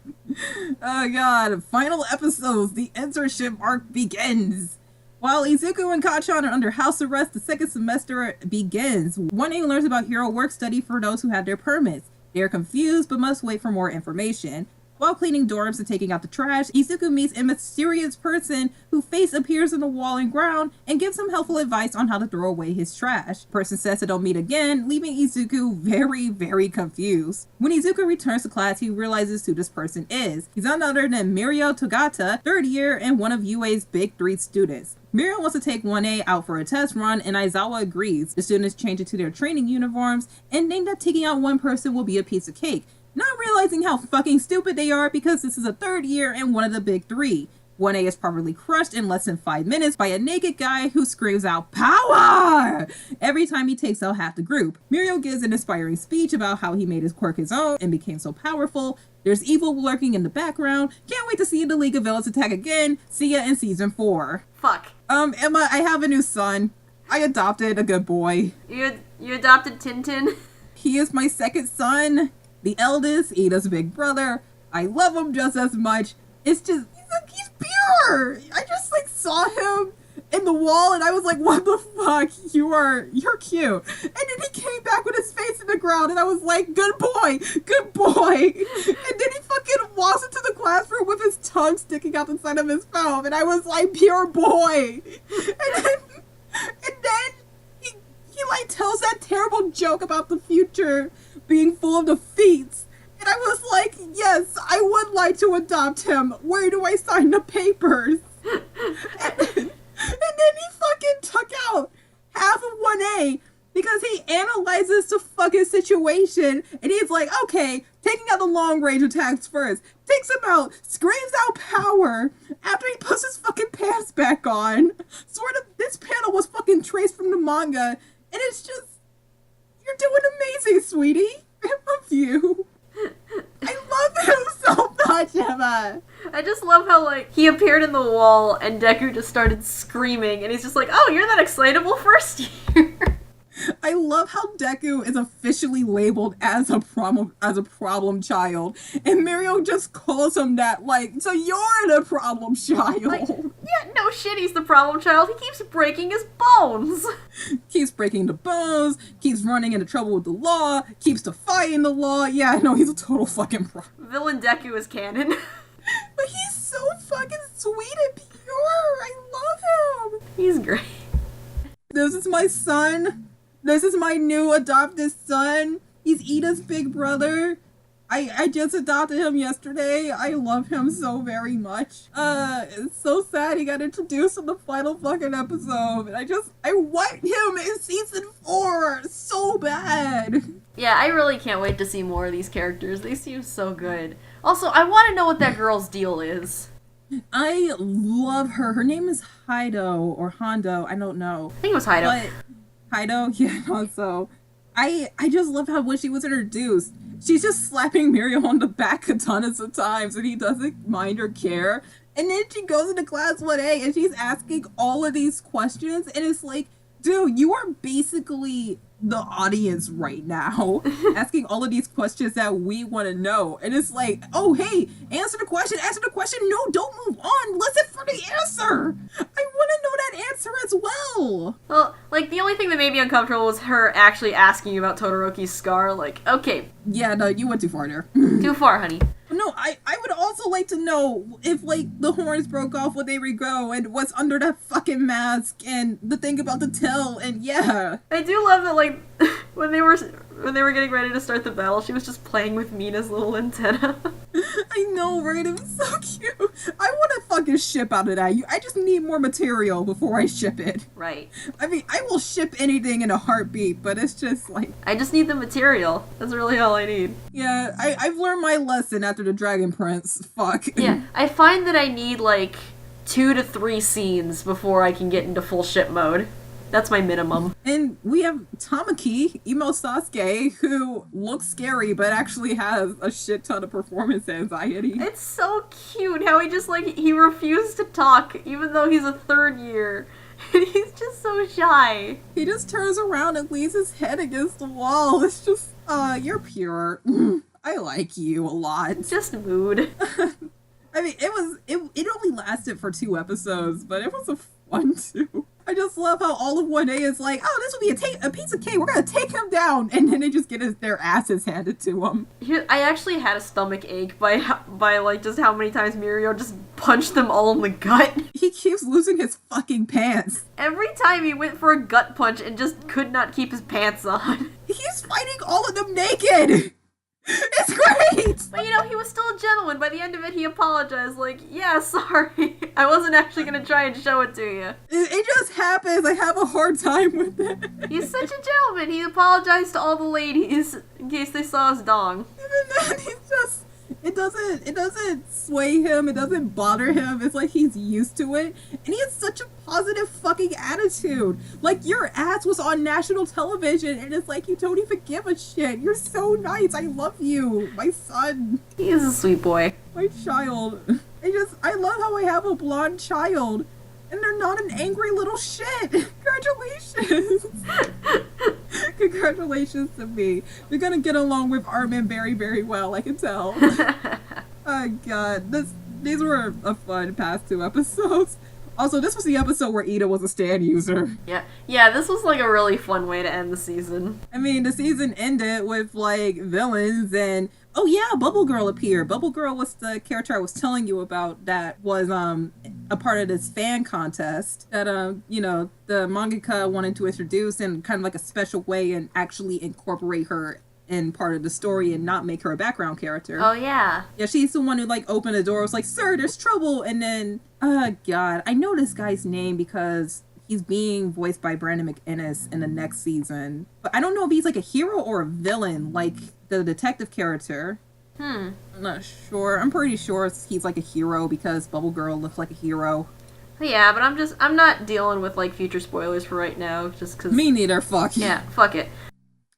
Oh god, final episodes. The internship arc begins. While Izuku and Kacchan are under house arrest, the second semester begins. 1A learns about hero work study for those who have their permits. They are confused but must wait for more information. While cleaning dorms and taking out the trash, Izuku meets a mysterious person whose face appears in the wall and ground and gives him helpful advice on how to throw away his trash. The person says that they'll meet again, leaving Izuku very, very confused. When Izuku returns to class, he realizes who this person is. He's none other than Mirio Togata, third year and one of UA's big 3 students. Mirio wants to take 1A out for a test run, and Aizawa agrees. The students change into their training uniforms and think that taking out one person will be a piece of cake, not realizing how fucking stupid they are because this is a third year and one of the big 3. 1A is probably crushed in less than 5 minutes by a naked guy who screams out power every time he takes out half the group. Mirio gives an inspiring speech about how he made his quirk his own and became so powerful. There's evil lurking in the background. Can't wait to see the League of Villains attack again. See ya in season 4. Fuck. Emma, I have a new son. I adopted a good boy. You adopted Tintin? He is my second son. The eldest, Ida's big brother. I love him just as much. It's just, he's pure. I just like saw him in the wall and I was like, what the fuck? You're cute. And then he came back with his face in the ground and I was like, good boy, good boy. And then he fucking walks into the classroom with his tongue sticking out the side of his mouth and I was like, pure boy. And then he like tells that terrible joke about the future being full of defeats. And I was like, yes, I would like to adopt him. Where do I sign the papers? And then he fucking took out half of 1A because he analyzes the fucking situation and he's like, okay, taking out the long range attacks first. Takes him out, screams out power after he puts his fucking pants back on. Sort of, this panel was fucking traced from the manga and it's just, you're doing amazing, sweetie. I love you. I love him so much, Emma. I just love how, like, he appeared in the wall and Deku just started screaming and he's just like, oh, you're that excitable first year. I love how Deku is officially labeled as a problem child, and Mirio just calls him that, like, so you're the problem child. Like, yeah, no shit, he's the problem child. He keeps breaking his bones. Keeps breaking the bones, keeps running into trouble with the law, keeps defying the law. Yeah, no, he's a total fucking problem. Villain Deku is canon. But he's so fucking sweet and pure. I love him. He's great. This is my son. This is my new adopted son. He's Ida's big brother. I just adopted him yesterday. I love him so very much. It's so sad he got introduced in the final fucking episode. And I want him in season 4 so bad. Yeah, I really can't wait to see more of these characters. They seem so good. Also, I want to know what that girl's deal is. I love her. Her name is Heido or Hondo. I don't know. I think it was Heido. But Heido, yeah, also. I just love how when she was introduced, she's just slapping Muriel on the back a ton of times and he doesn't mind or care. And then she goes into class 1A and she's asking all of these questions and it's like, dude, you are basically the audience right now asking all of these questions that we want to know. And it's like, oh, hey, answer the question. No, don't move on. Listen for the answer. I want to know that answer as well. Well, like, the only thing that made me uncomfortable was her actually asking about Todoroki's scar. Like, okay. Yeah, no, you went too far there. Too far, honey. No, I would also like to know if, like, the horns broke off when they regrow and what's under that fucking mask and the thing about the tail and yeah. I do love that, like, when they were getting ready to start the battle, she was just playing with Mina's little antenna. I know, right? It was so cute. I want to fucking ship out of that. I just need more material before I ship it. Right. I mean, I will ship anything in a heartbeat, but it's just like... I just need the material. That's really all I need. Yeah, I've learned my lesson after the Dragon Prince. Fuck. Yeah, I find that I need, like, 2 to 3 scenes before I can get into full ship mode. That's my minimum. And we have Tamaki, Emo Sasuke, who looks scary but actually has a shit ton of performance anxiety. It's so cute how he just, like, he refused to talk even though he's a 3rd year. And he's just so shy. He just turns around and leans his head against the wall. It's just, you're pure. I like you a lot. Just mood. I mean, it only lasted for 2 episodes, but it was a fun too. I just love how all of 1A is like, oh, this will be a piece of cake. We're gonna take him down, and then they just get their asses handed to them. I actually had a stomach ache by like just how many times Mirio just punched them all in the gut. He keeps losing his fucking pants. Every time he went for a gut punch and just could not keep his pants on. He's fighting all of them naked. It's great! But you know, he was still a gentleman. By the end of it, he apologized, like, yeah, sorry. I wasn't actually gonna try and show it to you. It just happens. I have a hard time with it. He's such a gentleman. He apologized to all the ladies in case they saw his dong. Even then, he's just... It doesn't sway him. It doesn't bother him. It's like he's used to it. And he has such a positive fucking attitude. Like, your ass was on national television and it's like you don't even give a shit. You're so nice. I love you. My son. He is a sweet boy. My child. I love how I have a blonde child. And they're not an angry little shit. Congratulations. Congratulations to me. We're gonna get along with Armin very, very well, I can tell. Oh god. These were a fun past 2 episodes. Also, this was the episode where Ida was a stand user. Yeah, this was like a really fun way to end the season. I mean, the season ended with, like, villains and... Oh yeah, Bubble Girl appeared. Bubble Girl was the character I was telling you about that was a part of this fan contest that you know, the mangaka wanted to introduce in kind of like a special way and actually incorporate her in part of the story and not make her a background character. Oh yeah. Yeah, she's the one who like opened the door, was like, "Sir, there's trouble," and then god, I know this guy's name because he's being voiced by Brandon McInnes in the next season. But I don't know if he's like a hero or a villain, like the detective character. I'm not sure. I'm pretty sure he's like a hero because Bubble Girl looks like a hero. Yeah, but I'm not dealing with like future spoilers for right now, just cause... Me neither, fuck. Yeah, fuck it.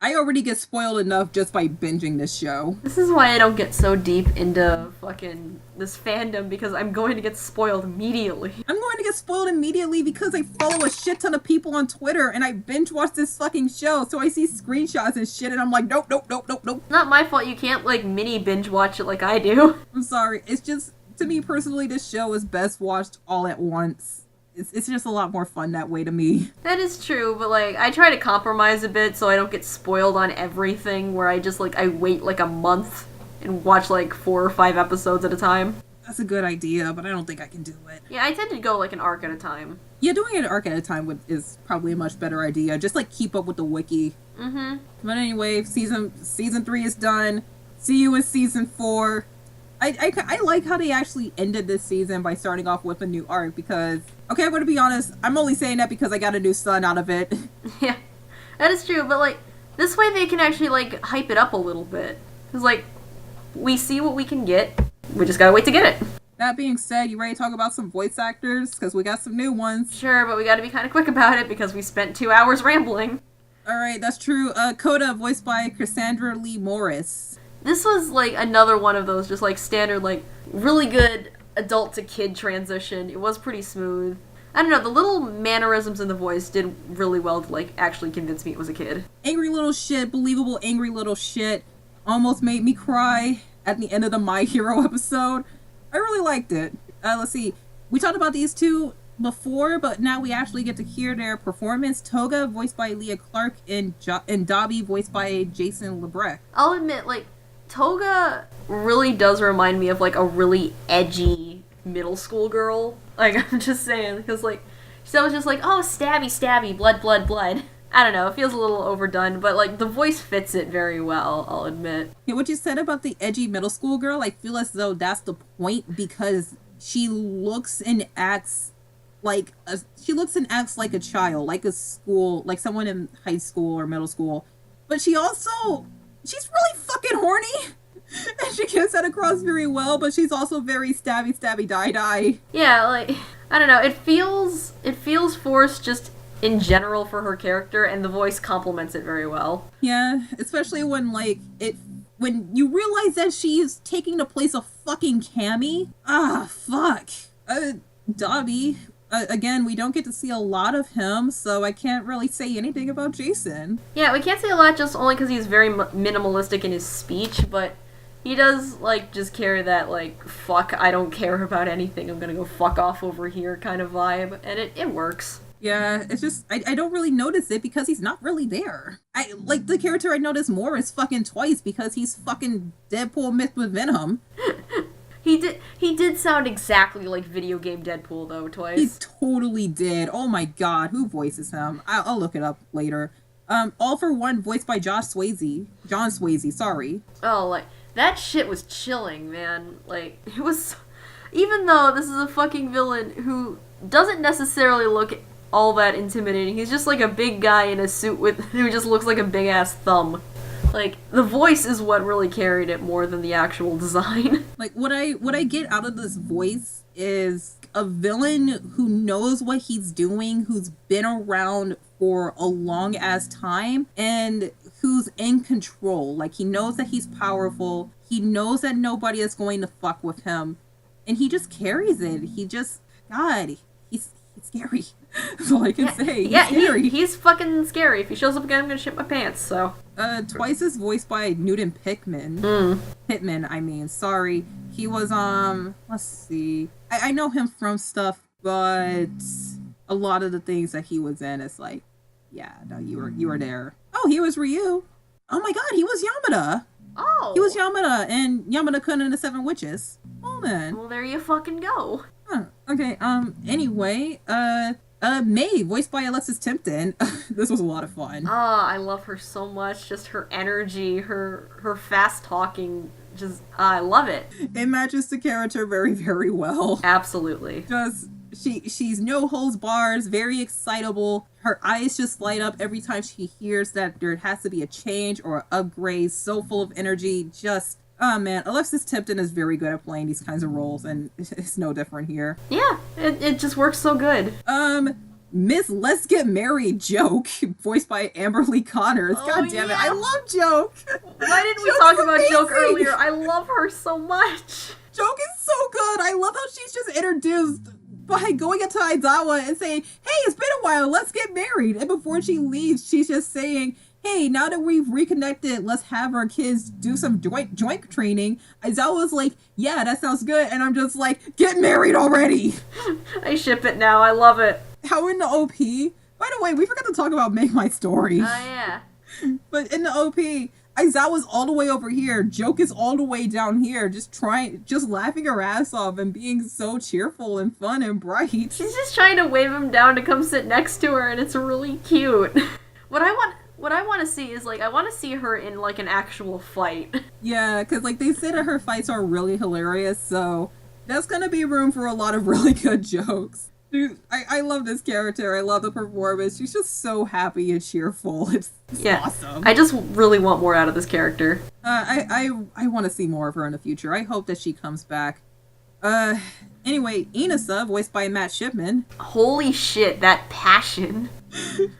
I already get spoiled enough just by binging this show. This is why I don't get so deep into fucking this fandom, because I'm going to get spoiled immediately. I'm going to get spoiled immediately because I follow a shit ton of people on Twitter and I binge watch this fucking show, so I see screenshots and shit and I'm like, nope. It's not my fault you can't like mini binge watch it like I do. I'm sorry. It's just, to me personally, this show is best watched all at once. It's just a lot more fun that way to me. That is true, but like I try to compromise a bit so I don't get spoiled on everything, where I just like I wait like a month and watch like 4 or 5 episodes at a time. That's a good idea, but I don't think I can do it. Yeah, I tend to go like an arc at a time. Yeah, doing an arc at a time is probably a much better idea. Just like keep up with the wiki. But anyway, season 3 is done. See you in season 4. I like how they actually ended this season by starting off with a new arc because, okay, I'm going to be honest, I'm only saying that because I got a new son out of it. Yeah, that is true, but like, this way they can actually like hype it up a little bit. Because like, we see what we can get. We just gotta wait to get it. That being said, you ready to talk about some voice actors? Because we got some new ones. Sure, but we gotta be kind of quick about it because we spent 2 hours rambling. Alright, that's true. Coda, voiced by Cassandra Lee Morris. This was, like, another one of those just, like, standard, like, really good adult to kid transition. It was pretty smooth. I don't know, the little mannerisms in the voice did really well to, like, actually convince me it was a kid. Angry little shit, believable angry little shit. Almost made me cry at the end of the My Hero episode. I really liked it. Let's see. We talked about these two before, but now we actually get to hear their performance. Toga, voiced by Leah Clark, and Dobby, voiced by Jason Lebrecht. I'll admit, like, Toga really does remind me of, like, a really edgy middle school girl. Like, I'm just saying, because, like, she was just like, oh, stabby, stabby, blood, blood, blood. I don't know, it feels a little overdone, but, like, the voice fits it very well, I'll admit. Yeah, what you said about the edgy middle school girl, I feel as though that's the point, because she looks and acts like a child, like a school, like someone in high school or middle school. But she's really fucking horny. And she gets that across very well, but she's also very stabby, stabby, die. Yeah, like, I don't know, it feels forced just in general for her character, and the voice complements it very well. Yeah, especially when, like, when you realize that she's taking the place of fucking Cammy. Ah, fuck. Dobby. Again, we don't get to see a lot of him, so I can't really say anything about Jason. Yeah, we can't say a lot just only because he's very minimalistic in his speech, but he does, like, just carry that, like, fuck, I don't care about anything, I'm gonna go fuck off over here kind of vibe, and it works. Yeah, it's just, I don't really notice it because he's not really there. Like, the character I notice more is fucking Twice because he's fucking Deadpool mixed with Venom. He did sound exactly like video game Deadpool, though, Twice. He totally did. Oh my god, who voices him? I'll look it up later. All for One, voiced by John Swayze, sorry. Oh, like, that shit was chilling, man. Like, it was, even though this is a fucking villain who doesn't necessarily look all that intimidating, he's just like a big guy in a suit who just looks like a big ass thumb. Like, the voice is what really carried it more than the actual design. Like, what I get out of this voice is a villain who knows what he's doing, who's been around for a long ass time, and who's in control. Like, he knows that he's powerful, he knows that nobody is going to fuck with him, and he just carries it. God, he's scary. That's all I can say. He's scary. He's fucking scary. If he shows up again, I'm gonna shit my pants, so. Twice is voiced by Newton Pittman. Pittman, I mean, sorry. He was, let's see. I know him from stuff, but a lot of the things that he was in, it's like, yeah, no, you were there. Oh, he was Ryu. Oh my god, he was Yamada. Oh. He was Yamada, and Yamada-kun and the Seven Witches. Oh, man. Well, there you fucking go. Huh. Okay, anyway, May, voiced by Alexis Tipton. This was a lot of fun. I love her so much. Just her energy, her fast talking, just, I love it. It matches the character very, very well. Absolutely. Just, she's no holds bars, very excitable. Her eyes just light up every time she hears that there has to be a change or an upgrade. So full of energy, just... Oh man, Alexis Tipton is very good at playing these kinds of roles, and it's no different here. Yeah, it just works so good. Miss Let's Get Married Joke, voiced by Amberly Connors. Oh, God damn it, yeah. I love Joke! Why didn't we talk about Joke earlier? I love her so much. Joke is so good! I love how she's just introduced by going up to Aizawa and saying, hey, it's been a while, let's get married! And before she leaves, she's just saying, hey, now that we've reconnected, let's have our kids do some joint training. Aizawa's like, yeah, that sounds good. And I'm just like, get married already. I ship it now. I love it. How in the OP, by the way, we forgot to talk about Make My Story. Oh, yeah. But in the OP, Aizawa's all the way over here. Joke is all the way down here, just laughing her ass off and being so cheerful and fun and bright. She's just trying to wave him down to come sit next to her, and it's really cute. What I want to see is, like, I want to see her in, like, an actual fight. Yeah, because, like, they say that her fights are really hilarious, so that's gonna be room for a lot of really good jokes. Dude, I love this character. I love the performance. She's just so happy and cheerful. It's awesome. I just really want more out of this character. I want to see more of her in the future. I hope that she comes back. Anyway, Inasa, voiced by Matt Shipman. Holy shit, that passion.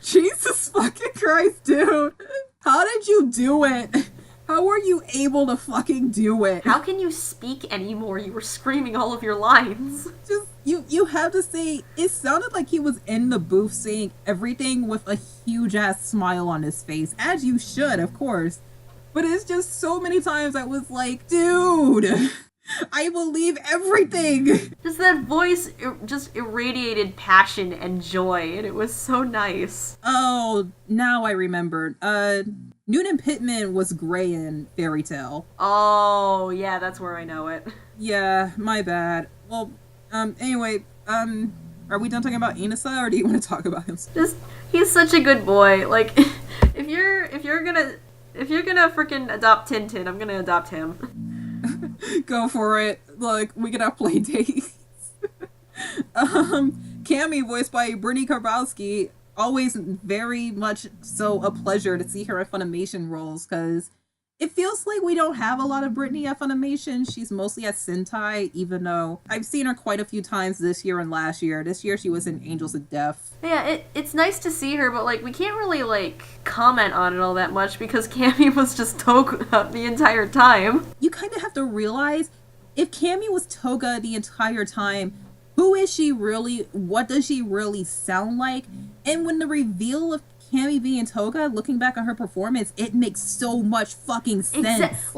Jesus fucking Christ, dude. How did you do it? How were you able to fucking do it? How can you speak anymore? You were screaming all of your lines. Just, you have to say, it sounded like he was in the booth saying everything with a huge ass smile on his face. As you should, of course. But it's just so many times I was like, dude, I believe everything. Just that voice just irradiated passion and joy, and it was so nice. Oh, now I remembered. Newton Pittman was Gray in Fairy Tale. Oh, yeah, that's where I know it. Yeah, my bad. Well, anyway, are we done talking about Inasa, or do you want to talk about him? Just, he's such a good boy. Like, if you're gonna freaking adopt Tintin, I'm gonna adopt him. Go for it. Look, we can have play dates. Cammy, voiced by Brittany Karbowski, always very much so a pleasure to see her at Funimation roles, because it feels like we don't have a lot of Brittany at Funimation. She's mostly at Sentai, even though I've seen her quite a few times this year and last year. This year she was in Angels of Death. Yeah, it's nice to see her, but, like, we can't really, like, comment on it all that much because Cammy was just Toga the entire time. You kind of have to realize, if Cammy was Toga the entire time, who is she really? What does she really sound like? And when the reveal of Cammy being Toga, looking back on her performance, it makes so much fucking sense.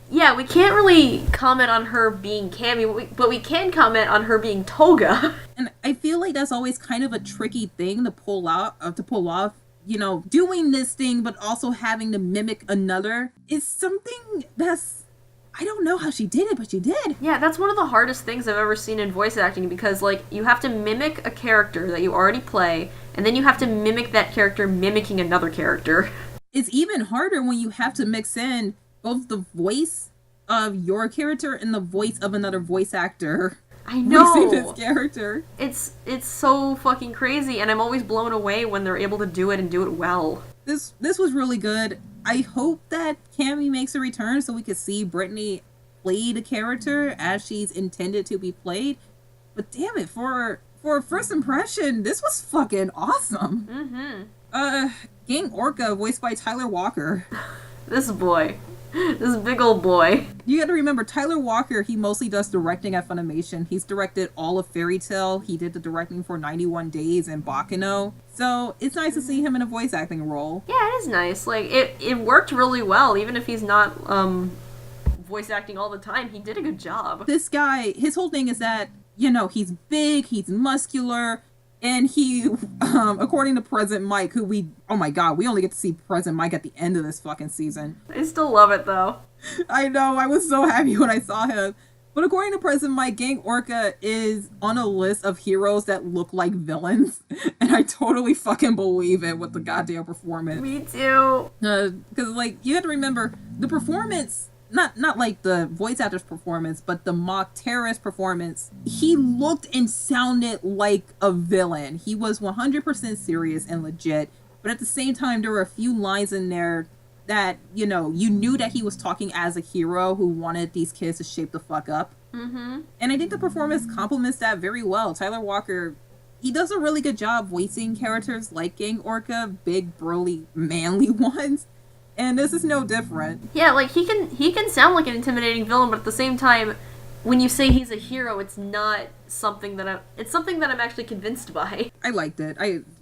Yeah, we can't really comment on her being Cammy, but we can comment on her being Toga. And I feel like that's always kind of a tricky thing to pull off. You know, doing this thing, but also having to mimic another is something that's, I don't know how she did it, but she did. Yeah, that's one of the hardest things I've ever seen in voice acting, because, like, you have to mimic a character that you already play, and then you have to mimic that character mimicking another character. It's even harder when you have to mix in both the voice of your character and the voice of another voice actor. I know! Voicing this character. It's so fucking crazy, and I'm always blown away when they're able to do it and do it well. This was really good. I hope that Cammy makes a return so we can see Brittany play the character as she's intended to be played. But damn it, for a first impression, this was fucking awesome. Mm-hmm. Gang Orca, voiced by Tyler Walker. This boy. This big old boy. You gotta remember, Tyler Walker, he mostly does directing at Funimation. He's directed all of Fairy Tail. He did the directing for 91 Days and Bakano. So it's nice to see him in a voice acting role. Yeah, it is nice. Like, it worked really well, even if he's not voice acting all the time. He did a good job. This guy, his whole thing is that, you know, he's big, he's muscular, and he, according to President Mike, who we only get to see President Mike at the end of this fucking season. I still love it, though. I know, I was so happy when I saw him. But according to President Mike, Gang Orca is on a list of heroes that look like villains. And I totally fucking believe it with the goddamn performance. Me too. Because, like, you have to remember, the performance, not like the voice actor's performance, but the mock terrorist performance, he looked and sounded like a villain. He was 100% serious and legit, but at the same time, there were a few lines in there that, you know, you knew that he was talking as a hero who wanted these kids to shape the fuck up. Mm-hmm. And I think the performance complements that very well. Tyler Walker, he does a really good job voicing characters like Gang Orca, big, burly, manly ones. And this is no different. Yeah, like, he can sound like an intimidating villain, but at the same time, when you say he's a hero, it's not something that it's something that I'm actually convinced by. I liked it.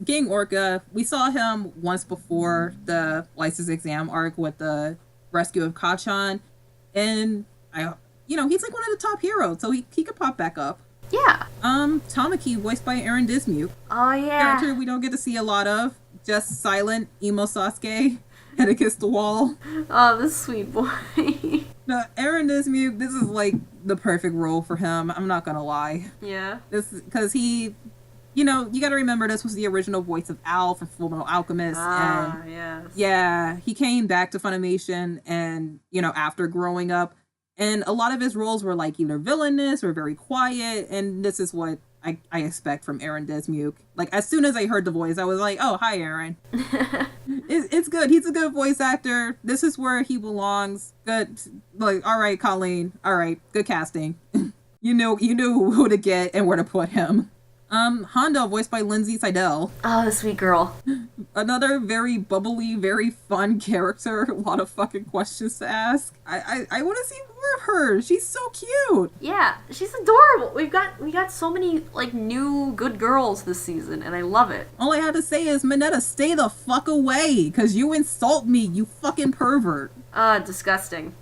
Gang Orca, we saw him once before the license exam arc with the rescue of Kachan, and he's like one of the top heroes, so he could pop back up. Yeah. Tamaki, voiced by Aaron Dismuke. Oh yeah. Character we don't get to see a lot of. Just silent emo Sasuke. Head against the wall. Oh, this sweet boy. No, Aaron Dismuke, this is like the perfect role for him. I'm not gonna lie. Yeah. This because he, you gotta remember this was the original voice of Al from Fullmetal Alchemist. And yes. Yeah, he came back to Funimation and, after growing up. And a lot of his roles were like either villainous or very quiet. And this is what I expect from Aaron Desmuke. Like, as soon as I heard the voice, I was like, oh, hi, Aaron. It's good. He's a good voice actor. This is where he belongs. Good. Like, all right, Colleen. All right, good casting. You knew who to get and where to put him. Hondo, voiced by Lindsay Seidel. Oh, the sweet girl. Another very bubbly, very fun character. A lot of fucking questions to ask. I want to see more of her. She's so cute. Yeah, she's adorable. We got so many like new good girls this season, and I love it. All I have to say is, Minetta, stay the fuck away, cause you insult me, you fucking pervert. Disgusting.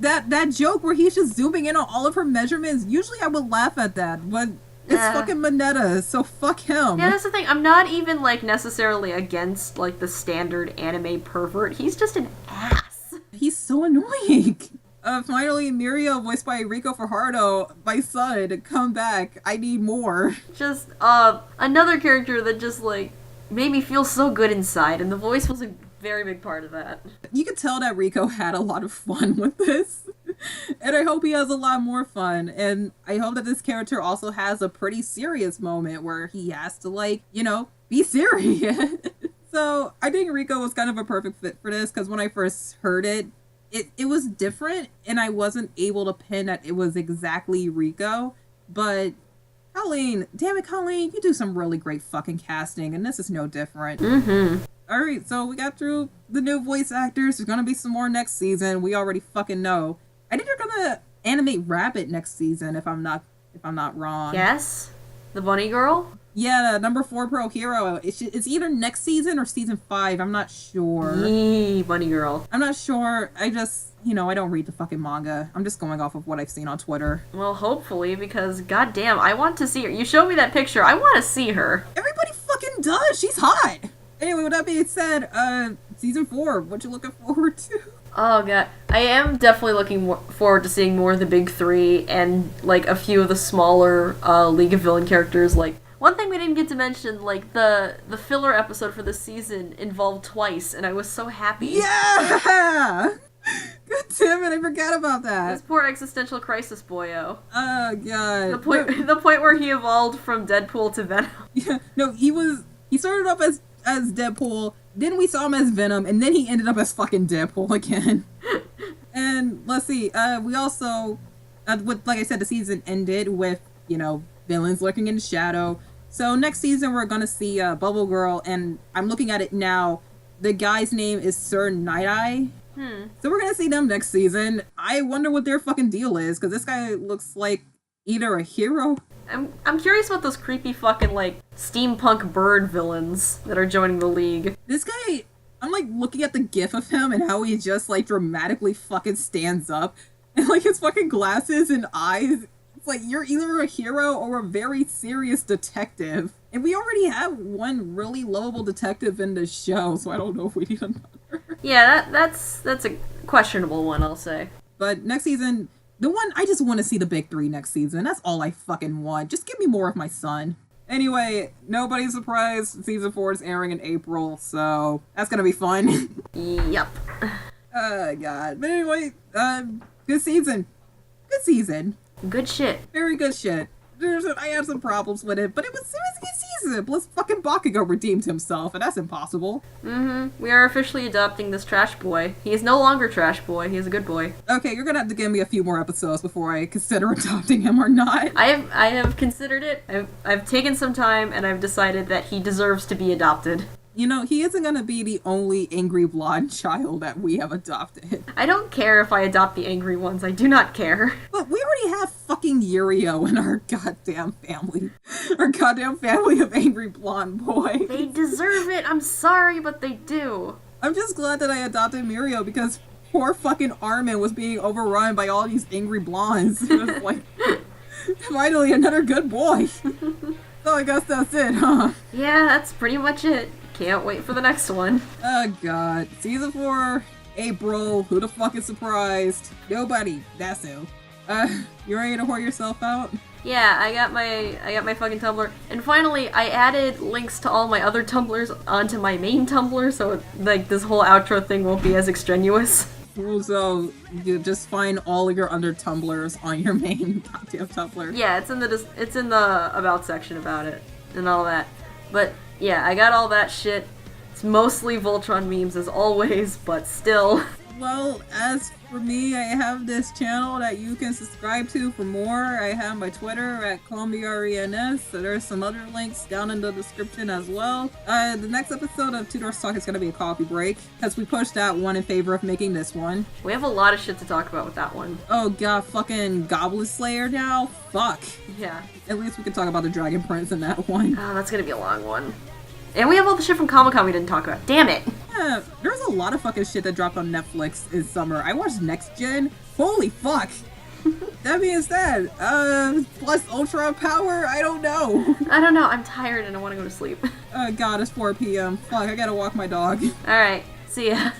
That joke where he's just zooming in on all of her measurements. Usually I would laugh at that, but. It's fucking Minetta, so fuck him. Yeah, that's the thing. I'm not even, like, necessarily against, like, the standard anime pervert. He's just an ass. He's so annoying. Finally, Mirio, voiced by Rico Fajardo, my son, come back. I need more. Just, another character that just, like, made me feel so good inside, and the voice was a very big part of that. You could tell that Rico had a lot of fun with this. And I hope he has a lot more fun. And I hope that this character also has a pretty serious moment where he has to, like, be serious. So I think Rico was kind of a perfect fit for this, because when I first heard it was different, and I wasn't able to pin that it was exactly Rico. But Colleen, damn it, Colleen, you do some really great fucking casting, and this is no different. Mm-hmm. Alright, so we got through the new voice actors. There's gonna be some more next season. We already fucking know. I think they're gonna animate Rabbit next season, if I'm not wrong. Yes? The bunny girl? Yeah, number 4 Pro Hero. It's either next season or season 5. I'm not sure. Yee, bunny girl. I'm not sure. I just, I don't read the fucking manga. I'm just going off of what I've seen on Twitter. Well, hopefully, because goddamn, I want to see her. You showed me that picture. I want to see her. Everybody fucking does. She's hot. Anyway, with that being said, season 4, what you looking forward to? Oh god, I am definitely looking forward to seeing more of the big 3 and like a few of the smaller League of Villain characters. Like one thing we didn't get to mention, like the filler episode for this season involved Twice, and I was so happy. Yeah. God damn it, I forgot about that. This poor existential crisis boyo. Oh god. The point where he evolved from Deadpool to Venom. Yeah, no, he started off as Deadpool. Then we saw him as Venom, and then he ended up as fucking Deadpool again. And let's see, we also, like I said, the season ended with, villains lurking in the shadow. So next season we're gonna see Bubble Girl, and I'm looking at it now. The guy's name is Sir Night-Eye. So we're gonna see them next season. I wonder what their fucking deal is, because this guy looks like either a hero. I'm curious about those creepy fucking, like, steampunk bird villains that are joining the League. This guy, I'm, like, looking at the gif of him and how he just, like, dramatically fucking stands up. And, like, his fucking glasses and eyes, it's like, you're either a hero or a very serious detective. And we already have one really lovable detective in this show, so I don't know if we need another. Yeah, that's a questionable one, I'll say. But next season... I just want to see the big 3 next season. That's all I fucking want. Just give me more of my son. Anyway, nobody's surprised. Season 4 is airing in April, so that's gonna be fun. Yep. Oh, God. But anyway, good season. Good season. Good shit. Very good shit. I had some problems with it, but it was a good season. Plus, fucking Bakugo redeemed himself, and that's impossible. Mm-hmm. We are officially adopting this trash boy. He is no longer trash boy. He is a good boy. Okay, you're gonna have to give me a few more episodes before I consider adopting him or not. I have considered it. I've taken some time, and I've decided that he deserves to be adopted. He isn't gonna be the only angry blonde child that we have adopted. I don't care if I adopt the angry ones. I do not care. But we already have fucking Yurio in our goddamn family. Our goddamn family of angry blonde boys. They deserve it. I'm sorry, but they do. I'm just glad that I adopted Mirio, because poor fucking Armin was being overrun by all these angry blondes. It was like, finally another good boy. So I guess that's it, huh? Yeah, that's pretty much it. Can't wait for the next one. Oh god. Season 4, April, who the fuck is surprised? Nobody. That's who. You ready to whore yourself out? Yeah, I got my fucking Tumblr. And finally, I added links to all my other Tumblrs onto my main Tumblr, so like this whole outro thing won't be as extraneous. So you just find all of your under tumblers on your main goddamn Tumblr. Yeah, it's in the about section about it and all that. But yeah, I got all that shit. It's mostly Voltron memes as always, but still. Well, as for me, I have this channel that you can subscribe to for more. I have my Twitter at CallMeRENS, so there's some other links down in the description as well. The next episode of Two Dorks Talk is going to be a coffee break, because we pushed that one in favor of making this one. We have a lot of shit to talk about with that one. Oh god, fucking Goblin Slayer now? Fuck. Yeah. At least we can talk about the Dragon Prince in that one. Oh, that's gonna be a long one. And we have all the shit from Comic-Con we didn't talk about. Damn it! Yeah, there's a lot of fucking shit that dropped on Netflix in summer. I watched Next Gen. Holy fuck! That being said, plus Ultra Power? I don't know. I don't know, I'm tired and I want to go to sleep. God, it's 4 p.m. Fuck, I gotta walk my dog. Alright, see ya.